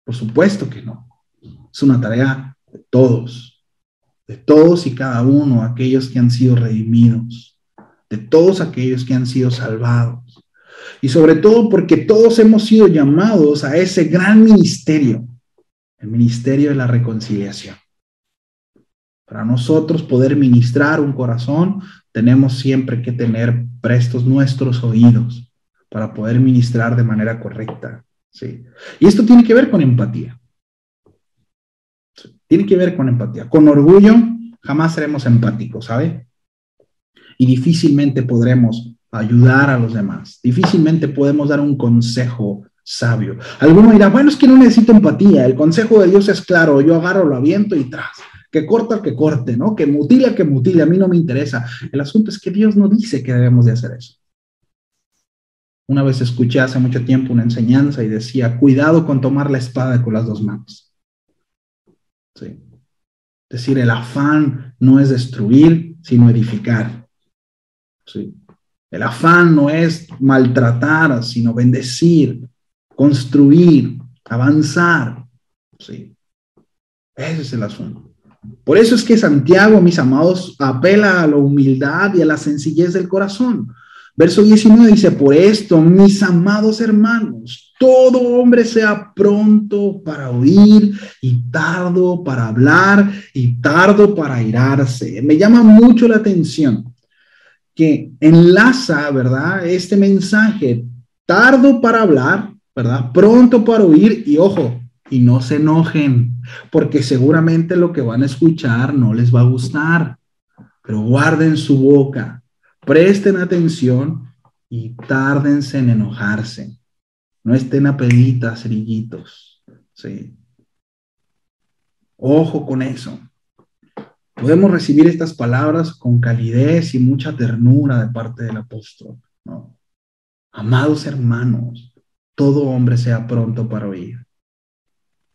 Speaker 1: Por supuesto que no. Es una tarea de todos y cada uno, aquellos que han sido redimidos, de todos aquellos que han sido salvados. Y sobre todo porque todos hemos sido llamados a ese gran ministerio, el ministerio de la reconciliación. Para nosotros poder ministrar un corazón, tenemos siempre que tener prestos nuestros oídos para poder ministrar de manera correcta. ¿Sí? Y esto tiene que ver con empatía. ¿Sí? Tiene que ver con empatía. Con orgullo jamás seremos empáticos, ¿sabe? Y difícilmente podremos ayudar a los demás. Difícilmente podemos dar un consejo sabio. Alguno dirá, bueno, es que no necesito empatía. El consejo de Dios es claro. Yo agarro, lo aviento y tras. Que corta, que corte, ¿no? Que mutila, a mí no me interesa. El asunto es que Dios no dice que debemos de hacer eso. Una vez escuché hace mucho tiempo una enseñanza y decía, cuidado con tomar la espada con las dos manos. ¿Sí? Es decir, el afán no es destruir, sino edificar. ¿Sí? El afán no es maltratar, sino bendecir, construir, avanzar. ¿Sí? Ese es el asunto. Por eso es que Santiago, mis amados, apela a la humildad y a la sencillez del corazón. Verso 19 dice, por esto, mis amados hermanos, todo hombre sea pronto para oír y tardo para hablar y tardo para airarse. Me llama mucho la atención que enlaza, ¿verdad? Este mensaje, tardo para hablar, ¿verdad? Pronto para oír y ojo, y no se enojen, porque seguramente lo que van a escuchar no les va a gustar, pero guarden su boca, presten atención y tárdense en enojarse. No estén a peditas, cerillitos, ¿sí? Ojo con eso. Podemos recibir estas palabras con calidez y mucha ternura de parte del apóstol, ¿no? Amados hermanos, todo hombre sea pronto para oír.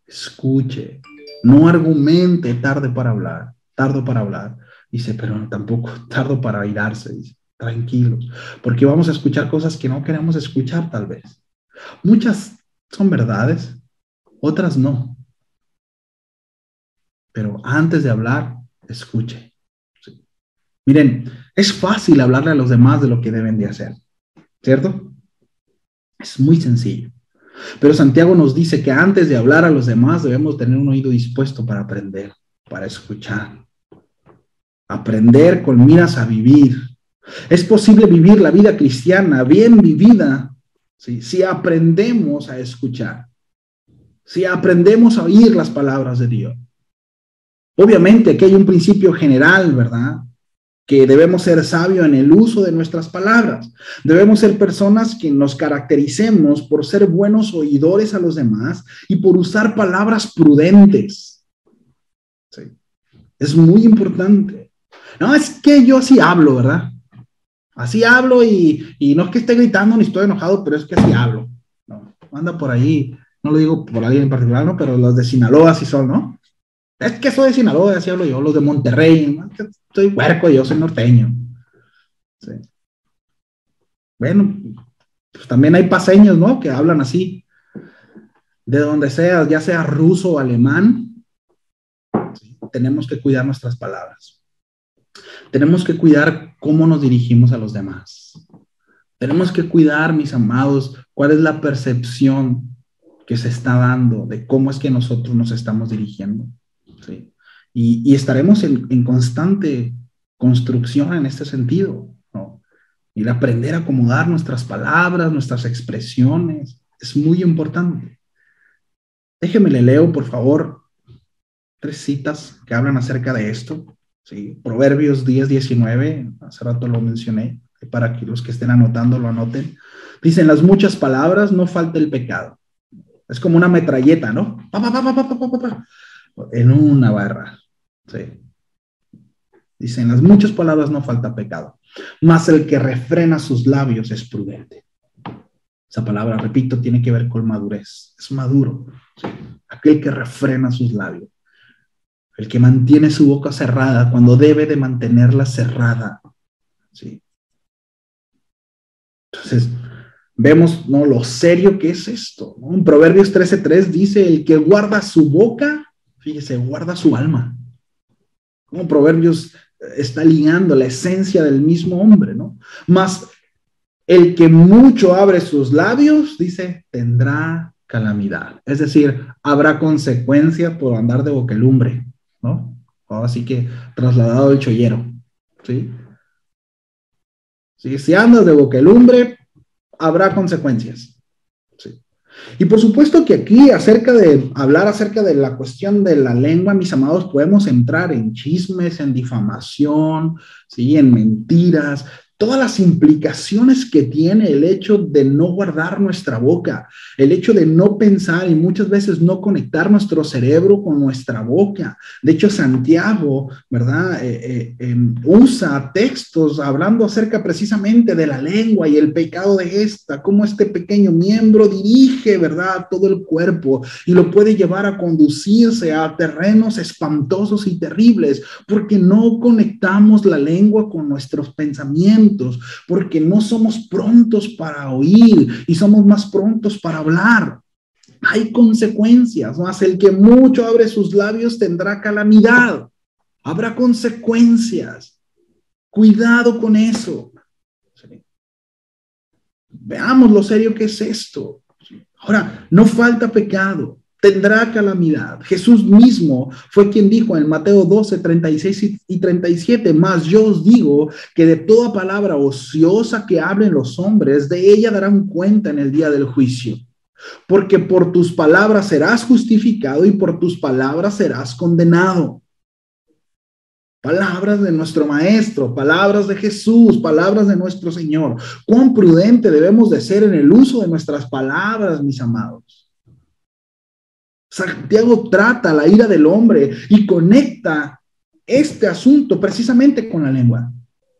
Speaker 1: Escuche, no argumente tardo para hablar. Dice, pero tampoco tardo para airarse, dice, tranquilos, porque vamos a escuchar cosas que no queremos escuchar tal vez. Muchas son verdades, otras no. Pero antes de hablar, escuche. ¿Sí? Miren, es fácil hablarle a los demás de lo que deben de hacer, ¿cierto? Es muy sencillo. Pero Santiago nos dice que antes de hablar a los demás debemos tener un oído dispuesto para aprender, para escuchar. Aprender con miras a vivir. Es posible vivir la vida cristiana bien vivida, ¿sí? Si aprendemos a escuchar, si aprendemos a oír las palabras de Dios. Obviamente que hay un principio general, ¿verdad? Que debemos ser sabios en el uso de nuestras palabras. Debemos ser personas que nos caractericemos por ser buenos oidores a los demás y por usar palabras prudentes. ¿Sí? Es muy importante. No, es que yo así hablo, ¿verdad? Así hablo y no es que esté gritando ni estoy enojado, pero es que así hablo. No, anda por ahí, no lo digo por alguien en particular, ¿no? Pero los de Sinaloa sí son, ¿no? Es que soy de Sinaloa, así hablo yo, los de Monterrey, ¿no? Es que soy huerco, yo soy norteño. Sí. Bueno, pues también hay paseños, ¿no? Que hablan así, de donde sea, ya sea ruso o alemán, ¿sí? Tenemos que cuidar nuestras palabras. Tenemos que cuidar cómo nos dirigimos a los demás. Tenemos que cuidar, mis amados, cuál es la percepción que se está dando de cómo es que nosotros nos estamos dirigiendo. ¿Sí? Y estaremos en constante construcción en este sentido, ¿no? Y aprender a acomodar nuestras palabras, nuestras expresiones, es muy importante. Déjeme le leo, por favor, 3 citas que hablan acerca de esto. ¿Sí? Proverbios 10:19, hace rato lo mencioné, para que los que estén anotando lo anoten. Dicen, las muchas palabras no falta el pecado. Es como una metralleta, ¿no? Pa, pa, pa, pa, pa, pa, pa, pa, en una barra. ¿Sí? Dicen, las muchas palabras no falta pecado, mas el que refrena sus labios es prudente. Esa palabra, repito, tiene que ver con madurez. Es maduro. ¿Sí? Aquel que refrena sus labios. El que mantiene su boca cerrada cuando debe de mantenerla cerrada. ¿Sí? Entonces, vemos, ¿no?, lo serio que es esto, ¿no? En Proverbios 13:3 dice, el que guarda su boca, fíjese, guarda su alma. Como Proverbios está ligando la esencia del mismo hombre, ¿no? Mas el que mucho abre sus labios, dice, tendrá calamidad. Es decir, habrá consecuencia por andar de boquelumbre, ¿no? Así que trasladado el chollero, ¿sí? ¿Sí? Si andas de boquelumbre, habrá consecuencias. ¿Sí? Y por supuesto que aquí, hablar acerca de la cuestión de la lengua, mis amados, podemos entrar en chismes, en difamación, ¿sí?, en mentiras, todas las implicaciones que tiene el hecho de no guardar nuestra boca, el hecho de no pensar y muchas veces no conectar nuestro cerebro con nuestra boca. De hecho, Santiago, ¿verdad? Usa textos hablando acerca precisamente de la lengua y el pecado de esta, cómo este pequeño miembro dirige, ¿verdad?, todo el cuerpo y lo puede llevar a conducirse a terrenos espantosos y terribles, porque no conectamos la lengua con nuestros pensamientos, porque no somos prontos para oír y somos más prontos para hablar. Hay consecuencias, más el que mucho abre sus labios tendrá calamidad. Habrá consecuencias. Cuidado con eso. ¿Sí? Veamos lo serio que es esto. Ahora, no falta pecado, tendrá calamidad. Jesús mismo fue quien dijo en Mateo 12:36 y 37, mas yo os digo que de toda palabra ociosa que hablen los hombres, de ella darán cuenta en el día del juicio. Porque por tus palabras serás justificado y por tus palabras serás condenado. Palabras de nuestro Maestro, palabras de Jesús, palabras de nuestro Señor. Cuán prudente debemos de ser en el uso de nuestras palabras, mis amados. Santiago trata la ira del hombre y conecta este asunto precisamente con la lengua.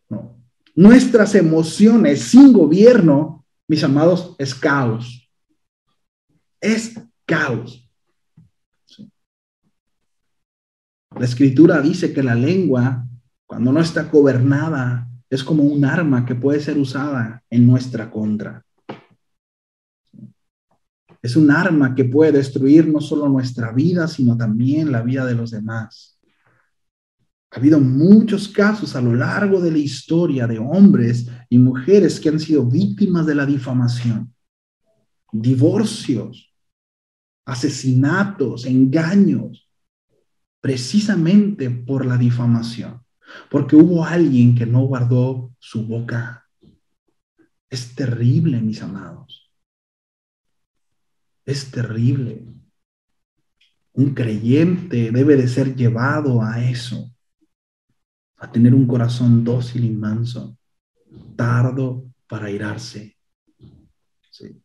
Speaker 1: No. Nuestras emociones sin gobierno, mis amados, es caos. Es caos. La escritura dice que la lengua, cuando no está gobernada, es como un arma que puede ser usada en nuestra contra. Es un arma que puede destruir no solo nuestra vida, sino también la vida de los demás. Ha habido muchos casos a lo largo de la historia de hombres y mujeres que han sido víctimas de la difamación, divorcios, asesinatos, engaños, precisamente por la difamación, porque hubo alguien que no guardó su boca. Es terrible, mis amados. Es terrible. Un creyente debe de ser llevado a eso, a tener un corazón dócil y manso, tardo para airarse, ¿sí?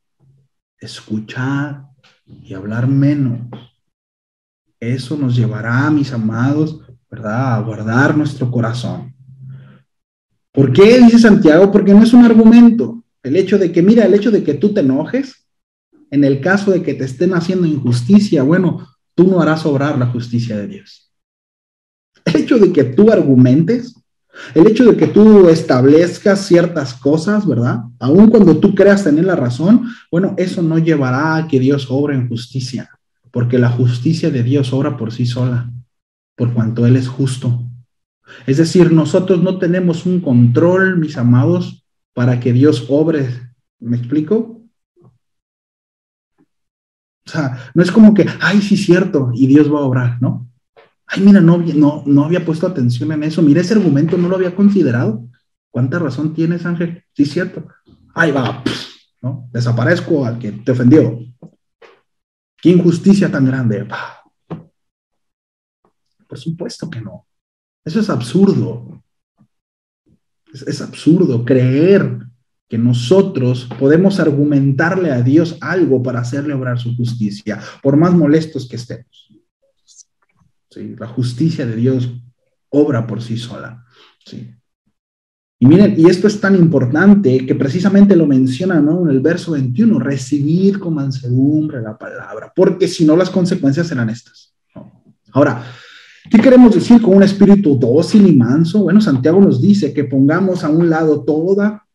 Speaker 1: Escuchar y hablar menos. Eso nos llevará, mis amados, ¿verdad? A guardar nuestro corazón. ¿Por qué dice Santiago? Porque no es un argumento. El hecho de que, mira, el hecho de que tú te enojes, en el caso de que te estén haciendo injusticia, bueno, tú no harás obrar la justicia de Dios. El hecho de que tú argumentes, el hecho de que tú establezcas ciertas cosas, ¿verdad? Aun cuando tú creas tener la razón, bueno, eso no llevará a que Dios obre en justicia, porque la justicia de Dios obra por sí sola, por cuanto Él es justo. Es decir, nosotros no tenemos un control, mis amados, para que Dios obre. ¿Me explico? O sea, no es como que, ay, sí, cierto, y Dios va a obrar, ¿no? Ay, mira, no había puesto atención en eso. Mira, ese argumento no lo había considerado. ¿Cuánta razón tienes, Ángel? Sí, cierto. Ahí va, ¿no? Desaparezco al que te ofendió. ¿Qué injusticia tan grande? Por supuesto que no. Eso es absurdo. Es absurdo creer que nosotros podemos argumentarle a Dios algo para hacerle obrar su justicia, por más molestos que estemos. ¿Sí? La justicia de Dios obra por sí sola. ¿Sí? Y miren, y esto es tan importante que precisamente lo menciona, ¿no? En el verso 21, recibir con mansedumbre la palabra, porque si no las consecuencias serán estas, ¿no? Ahora, ¿qué queremos decir con un espíritu dócil y manso? Bueno, Santiago nos dice que pongamos a un lado toda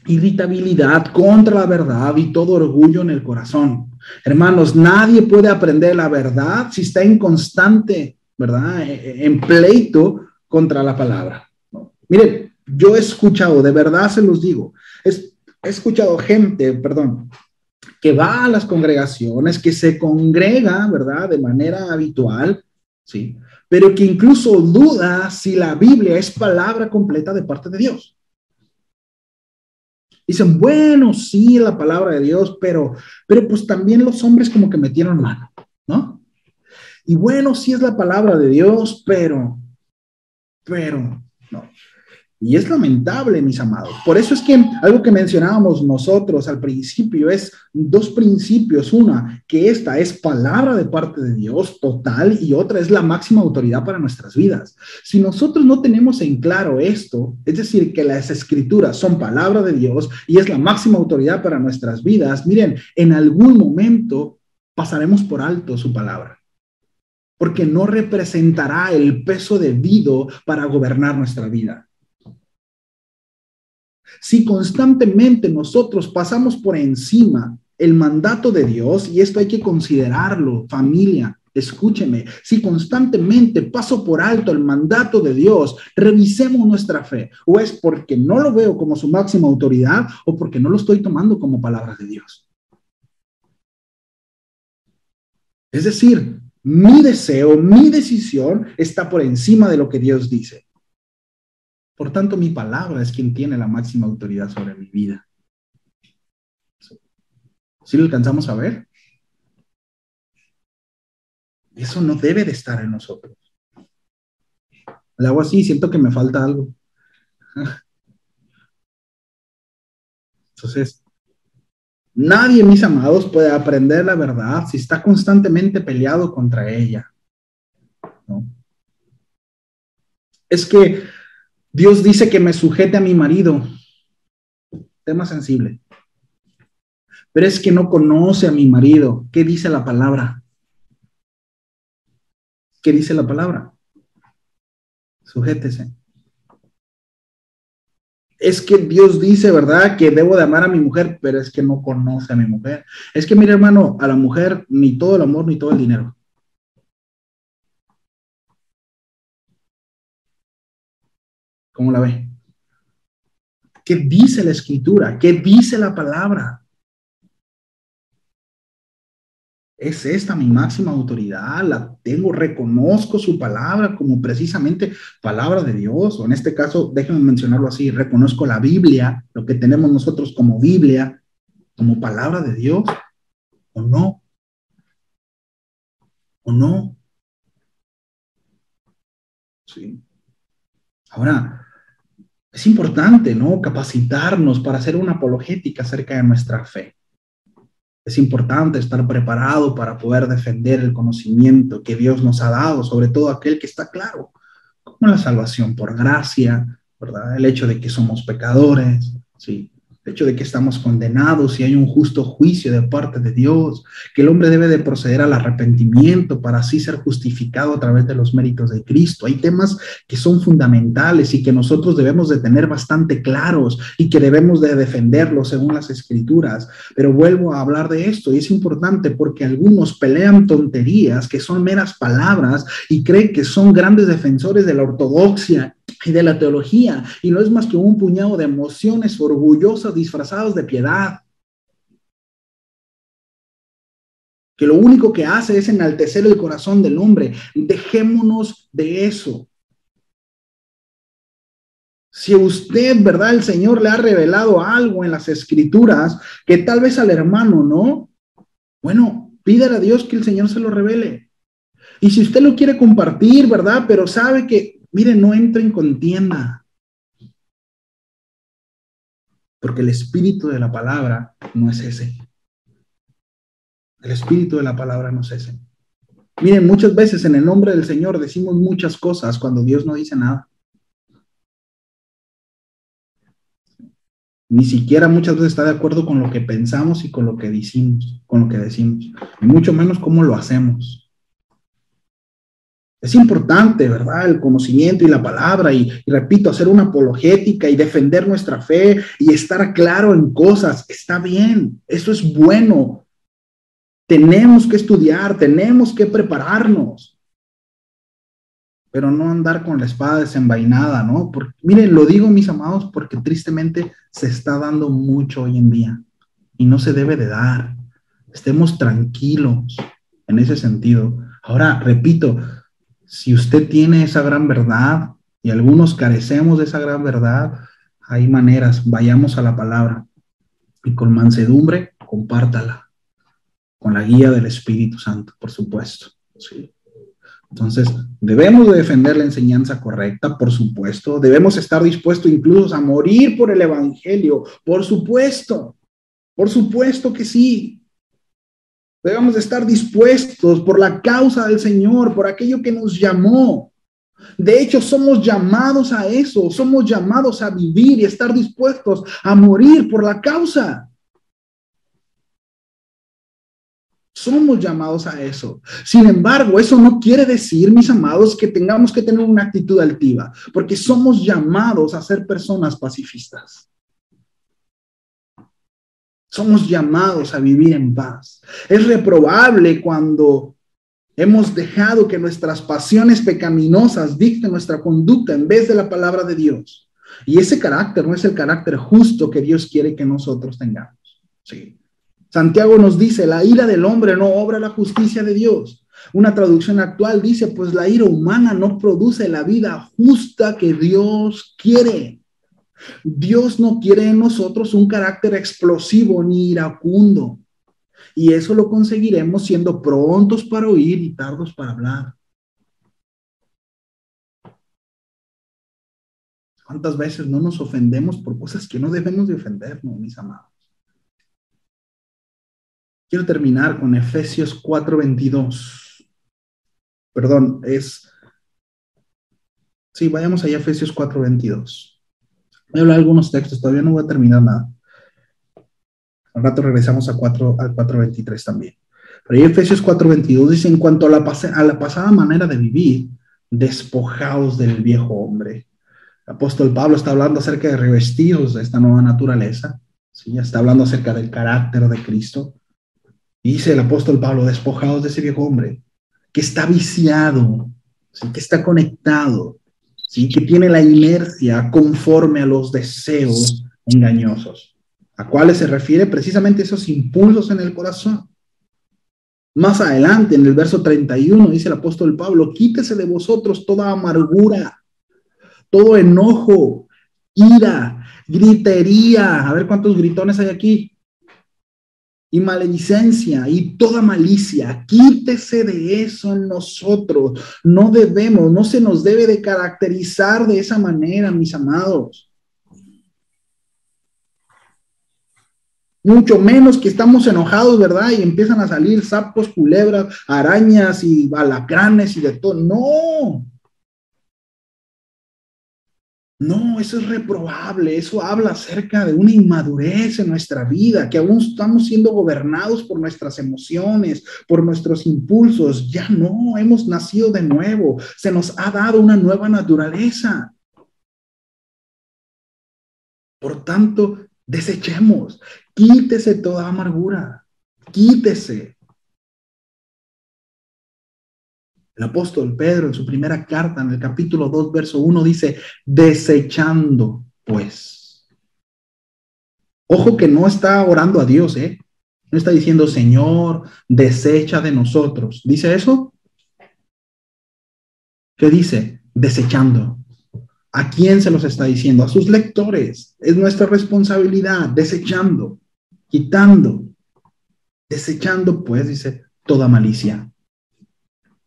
Speaker 1: irritabilidad contra la verdad y todo orgullo en el corazón. Hermanos, nadie puede aprender la verdad si está en constante, ¿verdad? En pleito contra la palabra, ¿no? Miren, yo he escuchado, de verdad se los digo, he escuchado gente, perdón, que va a las congregaciones, que se congrega, ¿verdad? De manera habitual, ¿sí? Pero que incluso duda si la Biblia es palabra completa de parte de Dios. Dicen, bueno, sí, la palabra de Dios, pero pues también los hombres como que metieron mano, ¿no? Y bueno, sí es la palabra de Dios, no. Y es lamentable, mis amados. Por eso es que algo que mencionábamos nosotros al principio es dos principios. Una, que esta es palabra de parte de Dios total y otra es la máxima autoridad para nuestras vidas. Si nosotros no tenemos en claro esto, es decir, que las escrituras son palabra de Dios y es la máxima autoridad para nuestras vidas, miren, en algún momento pasaremos por alto su palabra, porque no representará el peso debido para gobernar nuestra vida. Si constantemente nosotros pasamos por encima el mandato de Dios, y esto hay que considerarlo, familia, escúcheme, si constantemente paso por alto el mandato de Dios, revisemos nuestra fe, o es porque no lo veo como su máxima autoridad o porque no lo estoy tomando como palabra de Dios. Es decir, mi deseo, mi decisión está por encima de lo que Dios dice. Por tanto, mi palabra es quien tiene la máxima autoridad sobre mi vida. ¿Sí lo alcanzamos a ver? Eso no debe de estar en nosotros. Le hago así, siento que me falta algo. Entonces, nadie, mis amados, puede aprender la verdad si está constantemente peleado contra ella, ¿no? Es que Dios dice que me sujete a mi marido, tema sensible, pero es que no conoce a mi marido. ¿Qué dice la palabra? ¿Qué dice la palabra? Sujétese. Es que Dios dice, ¿verdad? Que debo de amar a mi mujer, pero es que no conoce a mi mujer. Es que, mire, hermano, a la mujer ni todo el amor ni todo el dinero. ¿Cómo la ve? ¿Qué dice la escritura? ¿Qué dice la palabra? Es esta mi máxima autoridad, la tengo, reconozco su palabra como precisamente palabra de Dios, o en este caso, déjenme mencionarlo así, reconozco la Biblia, lo que tenemos nosotros como Biblia, como palabra de Dios, o no, o no. Sí. Ahora, es importante, ¿no? Capacitarnos para hacer una apologética acerca de nuestra fe. Es importante estar preparado para poder defender el conocimiento que Dios nos ha dado, sobre todo aquel que está claro. como la salvación por gracia, ¿verdad? El hecho de que somos pecadores, ¿sí? El hecho de que estamos condenados y hay un justo juicio de parte de Dios, que el hombre debe de proceder al arrepentimiento para así ser justificado a través de los méritos de Cristo. Hay temas que son fundamentales y que nosotros debemos de tener bastante claros y que debemos de defenderlos según las Escrituras. Pero vuelvo a hablar de esto y es importante porque algunos pelean tonterías que son meras palabras y creen que son grandes defensores de la ortodoxia y de la teología, y no es más que un puñado de emociones orgullosas disfrazadas de piedad, que lo único que hace es enaltecer el corazón del hombre. Dejémonos de eso. Si usted, ¿verdad? El Señor le ha revelado algo en las Escrituras que tal vez al hermano no, bueno, pídale a Dios que el Señor se lo revele. Y si usted lo quiere compartir, ¿verdad? Pero sabe que, mire, no entre en contienda. Porque el espíritu de la palabra no es ese. El espíritu de la palabra no es ese. Miren, muchas veces en el nombre del Señor decimos muchas cosas cuando Dios no dice nada. Ni siquiera muchas veces está de acuerdo con lo que pensamos y con lo que decimos, y mucho menos cómo lo hacemos. Es importante, ¿verdad? El conocimiento y la palabra y repito, hacer una apologética y defender nuestra fe y estar claro en cosas. Está bien, eso es bueno. Tenemos que estudiar, tenemos que prepararnos, pero no andar con la espada desenvainada, ¿no? Porque, miren, lo digo, mis amados, porque tristemente se está dando mucho hoy en día y no se debe de dar. Estemos tranquilos en ese sentido. Ahora, repito, si usted tiene esa gran verdad y algunos carecemos de esa gran verdad, hay maneras, vayamos a la palabra y con mansedumbre, compártala, con la guía del Espíritu Santo, por supuesto. Sí. Entonces, debemos de defender la enseñanza correcta, por supuesto. Debemos estar dispuestos incluso a morir por el Evangelio, por supuesto que sí. Debemos de estar dispuestos por la causa del Señor, por aquello que nos llamó. De hecho, somos llamados a eso, somos llamados a vivir y estar dispuestos a morir por la causa. Somos llamados a eso. Sin embargo, eso no quiere decir, mis amados, que tengamos que tener una actitud altiva, porque somos llamados a ser personas pacifistas. Somos llamados a vivir en paz. Es reprobable cuando hemos dejado que nuestras pasiones pecaminosas dicten nuestra conducta en vez de la palabra de Dios. Y ese carácter no es el carácter justo que Dios quiere que nosotros tengamos. Sí. Santiago nos dice, la ira del hombre no obra la justicia de Dios. Una traducción actual dice, pues la ira humana no produce la vida justa que Dios quiere. Dios no quiere en nosotros un carácter explosivo ni iracundo. Y eso lo conseguiremos siendo prontos para oír y tardos para hablar. ¿Cuántas veces no nos ofendemos por cosas que no debemos de ofendernos, mis amados? Quiero terminar con Efesios 4:22. Perdón, sí, vayamos allá a Efesios 4:22. Voy a hablar de algunos textos, todavía no voy a terminar nada. Al rato regresamos al 4:23 también. Pero ahí Efesios 4:22 dice, en cuanto a la pasada manera de vivir, despojaos del viejo hombre. El apóstol Pablo está hablando acerca de revestidos de esta nueva naturaleza. ¿Sí? Está hablando acerca del carácter de Cristo. Y dice el apóstol Pablo, despojados de ese viejo hombre, que está viciado, ¿sí? Que está conectado, ¿sí? Que tiene la inercia conforme a los deseos engañosos, a cuáles se refiere precisamente esos impulsos en el corazón. Más adelante, en el verso 31, dice el apóstol Pablo, quítese de vosotros toda amargura, todo enojo, ira, gritería. A ver cuántos gritones hay aquí. Y maledicencia y toda malicia, quítese de eso en nosotros. No debemos, no se nos debe de caracterizar de esa manera, mis amados. Mucho menos que estamos enojados, ¿verdad? Y empiezan a salir sapos, culebras, arañas y alacranes y de todo. No. No, eso es reprobable, eso habla acerca de una inmadurez en nuestra vida, que aún estamos siendo gobernados por nuestras emociones, por nuestros impulsos. Ya no, hemos nacido de nuevo, se nos ha dado una nueva naturaleza. Por tanto, desechemos, quítese toda amargura, quítese. El apóstol Pedro en su primera carta, en el capítulo 2, verso 1, dice, desechando, pues. Ojo que no está orando a Dios, ¿eh? No está diciendo, Señor, desecha de nosotros. ¿Dice eso? ¿Qué dice? Desechando. ¿A quién se los está diciendo? A sus lectores. Es nuestra responsabilidad, desechando, quitando, desechando, pues, dice, toda malicia,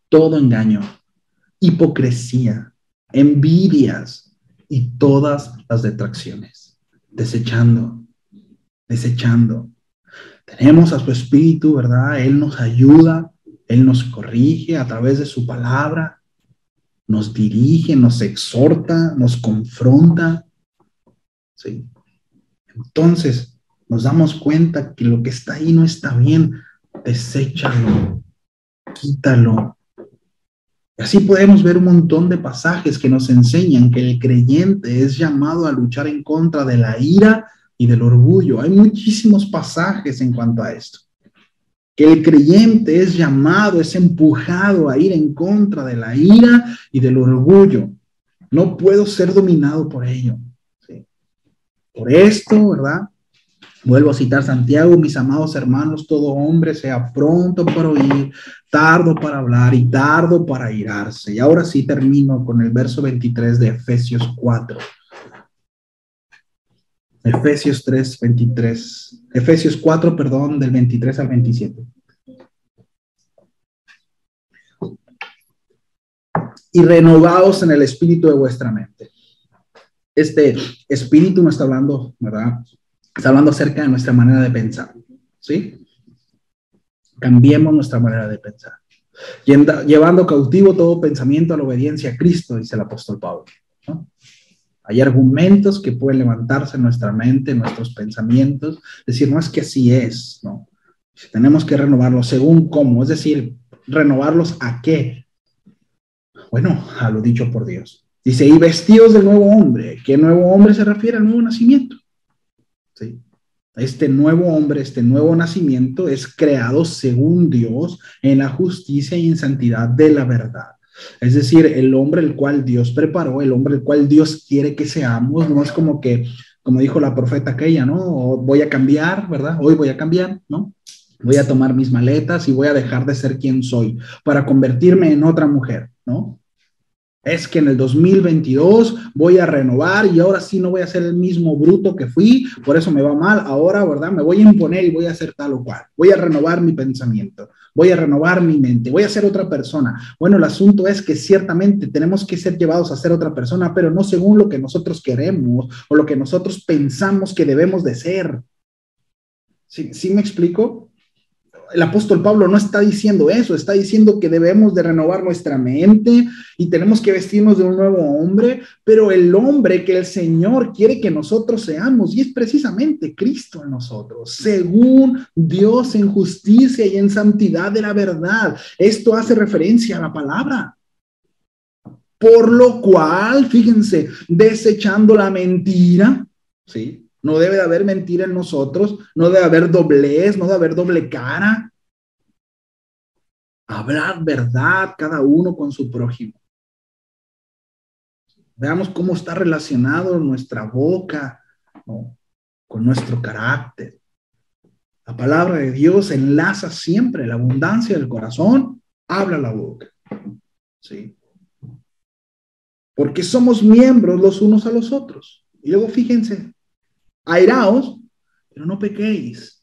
Speaker 1: todo engaño, hipocresía, envidias y todas las detracciones. Desechando, desechando. Tenemos a su Espíritu, ¿verdad? Él nos ayuda, Él nos corrige a través de su palabra, nos dirige, nos exhorta, nos confronta. ¿Sí? Entonces, nos damos cuenta que lo que está ahí no está bien. Deséchalo, quítalo. Así podemos ver un montón de pasajes que nos enseñan que el creyente es llamado a luchar en contra de la ira y del orgullo. Hay muchísimos pasajes en cuanto a esto. Que el creyente es llamado, es empujado a ir en contra de la ira y del orgullo. No puedo ser dominado por ello. ¿Sí? Por esto, ¿verdad? Vuelvo a citar Santiago, mis amados hermanos, todo hombre sea pronto para oír, tardo para hablar y tardo para irarse. Y ahora sí termino con el verso 23 de Efesios 4. Efesios 3, 23. Efesios 4, perdón, del 23 al 27. Y renovaos en el espíritu de vuestra mente. Este espíritu no está hablando, ¿verdad? Está hablando acerca de nuestra manera de pensar, ¿sí? Cambiemos nuestra manera de pensar. Llevando cautivo todo pensamiento a la obediencia a Cristo, dice el apóstol Pablo, ¿no? Hay argumentos que pueden levantarse en nuestra mente, en nuestros pensamientos, decir, no es que así es, ¿no? Tenemos que renovarlos según cómo, es decir, renovarlos a qué. Bueno, a lo dicho por Dios. Dice, y vestidos del nuevo hombre. ¿Qué nuevo hombre se refiere al nuevo nacimiento? ¿Sí? Este nuevo hombre, este nuevo nacimiento es creado según Dios en la justicia y en santidad de la verdad. Es decir, el hombre el cual Dios preparó, el hombre el cual Dios quiere que seamos, no es como que, como dijo la profeta aquella, ¿no? Voy a cambiar, ¿verdad? Hoy voy a cambiar, ¿no? Voy a tomar mis maletas y voy a dejar de ser quien soy para convertirme en otra mujer, ¿no? Es que en el 2022 voy a renovar y ahora sí no voy a ser el mismo bruto que fui, por eso me va mal. Ahora, ¿verdad? Me voy a imponer y voy a hacer tal o cual. Voy a renovar mi pensamiento, voy a renovar mi mente, voy a ser otra persona. Bueno, el asunto es que ciertamente tenemos que ser llevados a ser otra persona, pero no según lo que nosotros queremos o lo que nosotros pensamos que debemos de ser. ¿Sí me explico? El apóstol Pablo no está diciendo eso, está diciendo que debemos de renovar nuestra mente y tenemos que vestirnos de un nuevo hombre, pero el hombre que el Señor quiere que nosotros seamos, y es precisamente Cristo en nosotros, según Dios en justicia y en santidad de la verdad. Esto hace referencia a la palabra. Por lo cual, fíjense, desechando la mentira, ¿sí? No debe de haber mentira en nosotros, no debe haber doblez, no debe haber doble cara. Hablar verdad cada uno con su prójimo. Veamos cómo está relacionado nuestra boca, ¿no? Con nuestro carácter. La palabra de Dios enlaza siempre la abundancia del corazón, habla la boca. ¿Sí? Porque somos miembros los unos a los otros. Y luego fíjense, airaos, pero no pequéis.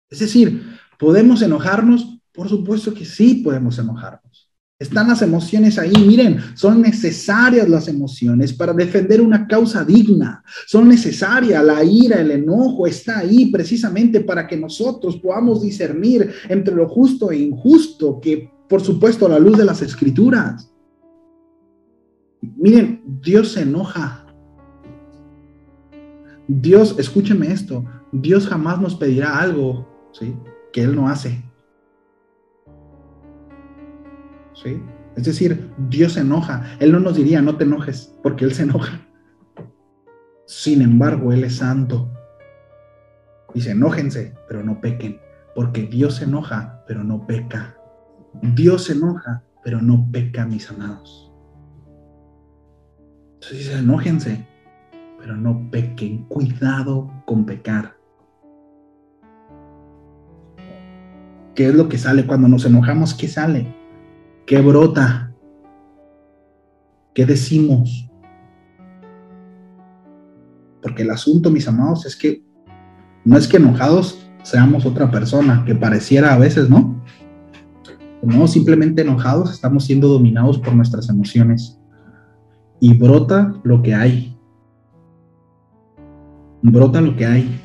Speaker 1: Es decir, ¿podemos enojarnos? Por supuesto que sí podemos enojarnos. Están las emociones ahí, miren, son necesarias las emociones para defender una causa digna. Son necesarias, la ira, el enojo está ahí precisamente para que nosotros podamos discernir entre lo justo e injusto, que por supuesto a la luz de las escrituras. Miren, Dios se enoja. Dios, escúcheme esto, Dios jamás nos pedirá algo, ¿sí?, que Él no hace. ¿Sí? Es decir, Dios se enoja. Él no nos diría, no te enojes, porque Él se enoja. Sin embargo, Él es santo. Dice, enójense, pero no pequen, porque Dios se enoja, pero no peca. Dios se enoja, pero no peca, mis amados. Entonces dice, enójense, pero no pequen. Cuidado con pecar. ¿Qué es lo que sale cuando nos enojamos? ¿Qué sale? ¿Qué brota? ¿Qué decimos? Porque el asunto, mis amados, es que no es que enojados seamos otra persona, que pareciera a veces, ¿no? No, simplemente enojados estamos siendo dominados por nuestras emociones. Y brota lo que hay. Brota lo que hay.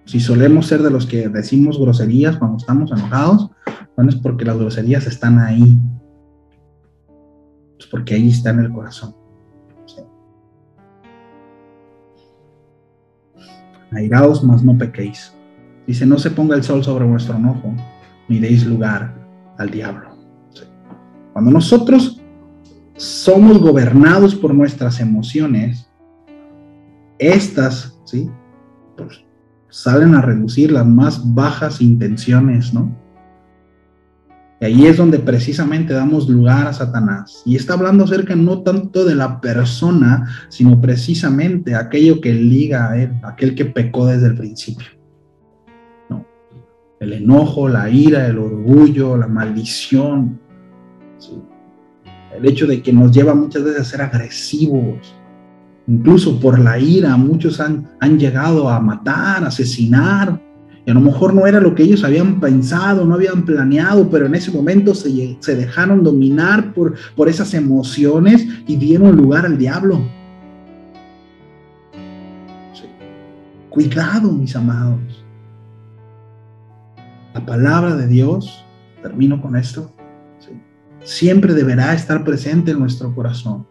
Speaker 1: Si solemos ser de los que decimos groserías cuando estamos enojados, bueno, es porque las groserías están ahí. Es porque ahí está en el corazón. ¿Sí? Airaos, mas no pequéis. Dice, no se ponga el sol sobre vuestro enojo, ni deis lugar al diablo. ¿Sí? Cuando nosotros somos gobernados por nuestras emociones, estas, ¿sí?, pues, salen a reducir las más bajas intenciones, ¿no? Y ahí es donde precisamente damos lugar a Satanás. Y está hablando acerca no tanto de la persona, sino precisamente aquello que liga a él, aquel que pecó desde el principio. ¿No? El enojo, la ira, el orgullo, la maldición, ¿sí?, el hecho de que nos lleva muchas veces a ser agresivos. Incluso por la ira, muchos han llegado a matar, a asesinar. Y a lo mejor no era lo que ellos habían pensado, no habían planeado, pero en ese momento se dejaron dominar por esas emociones y dieron lugar al diablo. Sí. Cuidado, mis amados. La palabra de Dios, termino con esto, ¿sí?, siempre deberá estar presente en nuestro corazón,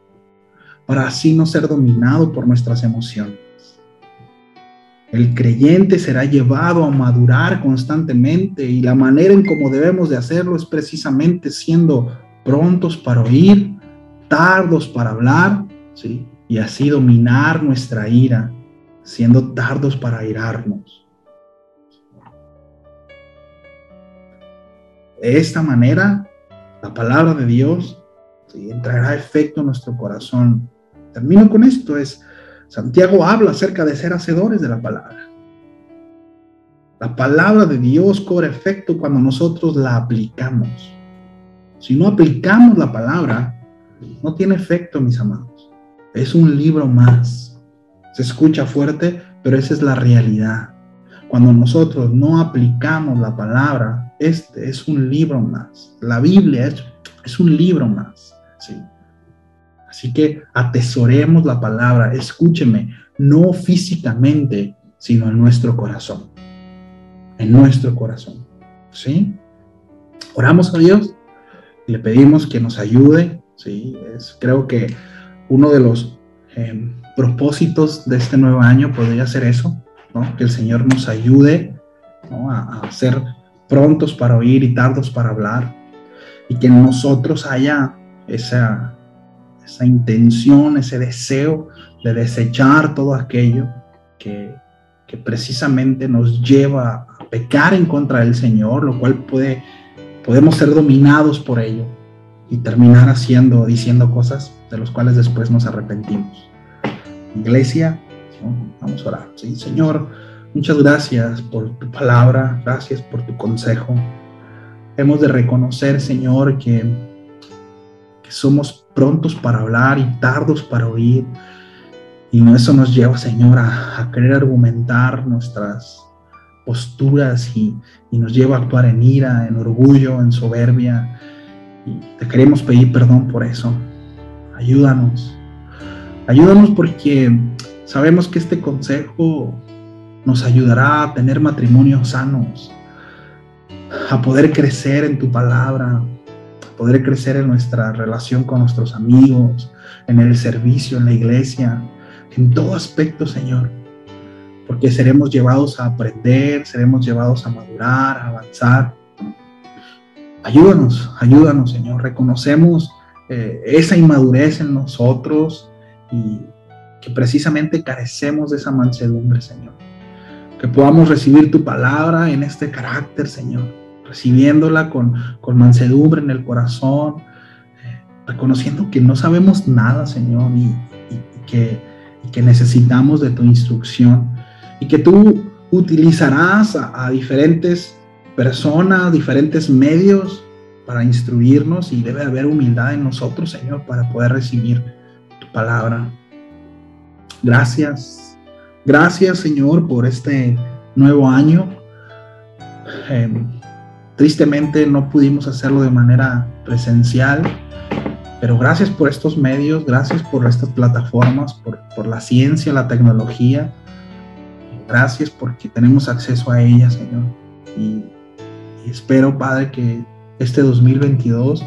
Speaker 1: para así no ser dominado por nuestras emociones. El creyente será llevado a madurar constantemente, y la manera en cómo debemos de hacerlo es precisamente siendo prontos para oír, tardos para hablar, ¿sí?, y así dominar nuestra ira, siendo tardos para airarnos. De esta manera, la palabra de Dios, ¿sí?, entrará efecto en nuestro corazón. Termino con esto, Santiago habla acerca de ser hacedores de la palabra. La palabra de Dios cobra efecto cuando nosotros la aplicamos. Si no aplicamos la palabra, no tiene efecto, mis amados. Es un libro más. Se escucha fuerte, pero esa es la realidad. Cuando nosotros no aplicamos la palabra, este es un libro más. La Biblia es un libro más, ¿sí? Así que atesoremos la palabra, escúcheme, no físicamente, sino en nuestro corazón. En nuestro corazón, ¿sí? Oramos a Dios y le pedimos que nos ayude, ¿sí? Creo que uno de los propósitos de este nuevo año podría ser eso, ¿no? Que el Señor nos ayude, ¿no?, a ser prontos para oír y tardos para hablar, y que en nosotros haya esa intención, ese deseo de desechar todo aquello que precisamente nos lleva a pecar en contra del Señor, lo cual podemos ser dominados por ello y terminar diciendo cosas de las cuales después nos arrepentimos. Iglesia, ¿no?, vamos a orar. ¿Sí? Señor, muchas gracias por tu palabra, gracias por tu consejo. Hemos de reconocer, Señor, que somos prontos para hablar y tardos para oír, y eso nos lleva, Señor, a querer argumentar nuestras posturas y nos lleva a actuar en ira, en orgullo, en soberbia, y te queremos pedir perdón por eso. Ayúdanos porque sabemos que este consejo nos ayudará a tener matrimonios sanos, a poder crecer en tu palabra, poder crecer en nuestra relación con nuestros amigos, en el servicio, en la iglesia, en todo aspecto, Señor, porque seremos llevados a aprender, seremos llevados a madurar, a avanzar. Ayúdanos, Señor. Reconocemos esa inmadurez en nosotros y que precisamente carecemos de esa mansedumbre, Señor. Que podamos recibir tu palabra en este carácter, Señor, recibiéndola con mansedumbre en el corazón, reconociendo que no sabemos nada, Señor, y que necesitamos de tu instrucción, y que tú utilizarás a diferentes personas, diferentes medios para instruirnos, y debe haber humildad en nosotros, Señor, para poder recibir tu palabra. Gracias, Señor, por este nuevo año. Tristemente no pudimos hacerlo de manera presencial, pero gracias por estos medios, gracias por estas plataformas, por la ciencia, la tecnología. Gracias porque tenemos acceso a ellas, Señor. Y espero, Padre, que este 2022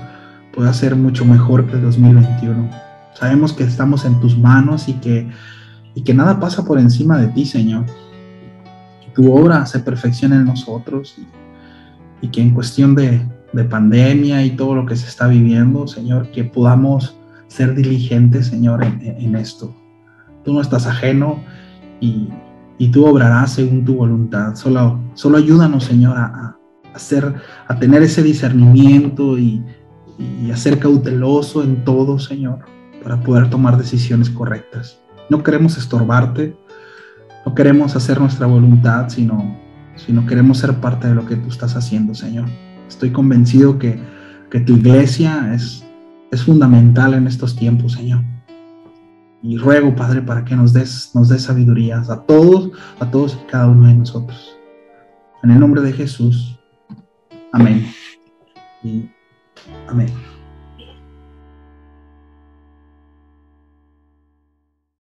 Speaker 1: pueda ser mucho mejor que el 2021. Sabemos que estamos en tus manos y que nada pasa por encima de ti, Señor. Que tu obra se perfeccione en nosotros y que en cuestión de pandemia y todo lo que se está viviendo, Señor, que podamos ser diligentes, Señor, en esto. Tú no estás ajeno y tú obrarás según tu voluntad. Solo ayúdanos, Señor, a tener ese discernimiento y a ser cauteloso en todo, Señor, para poder tomar decisiones correctas. No queremos estorbarte, no queremos hacer nuestra voluntad, sino queremos ser parte de lo que tú estás haciendo, Señor. Estoy convencido que tu iglesia es fundamental en estos tiempos, Señor. Y ruego, Padre, para que nos des sabiduría a todos y cada uno de nosotros. En el nombre de Jesús. Amén. Y amén.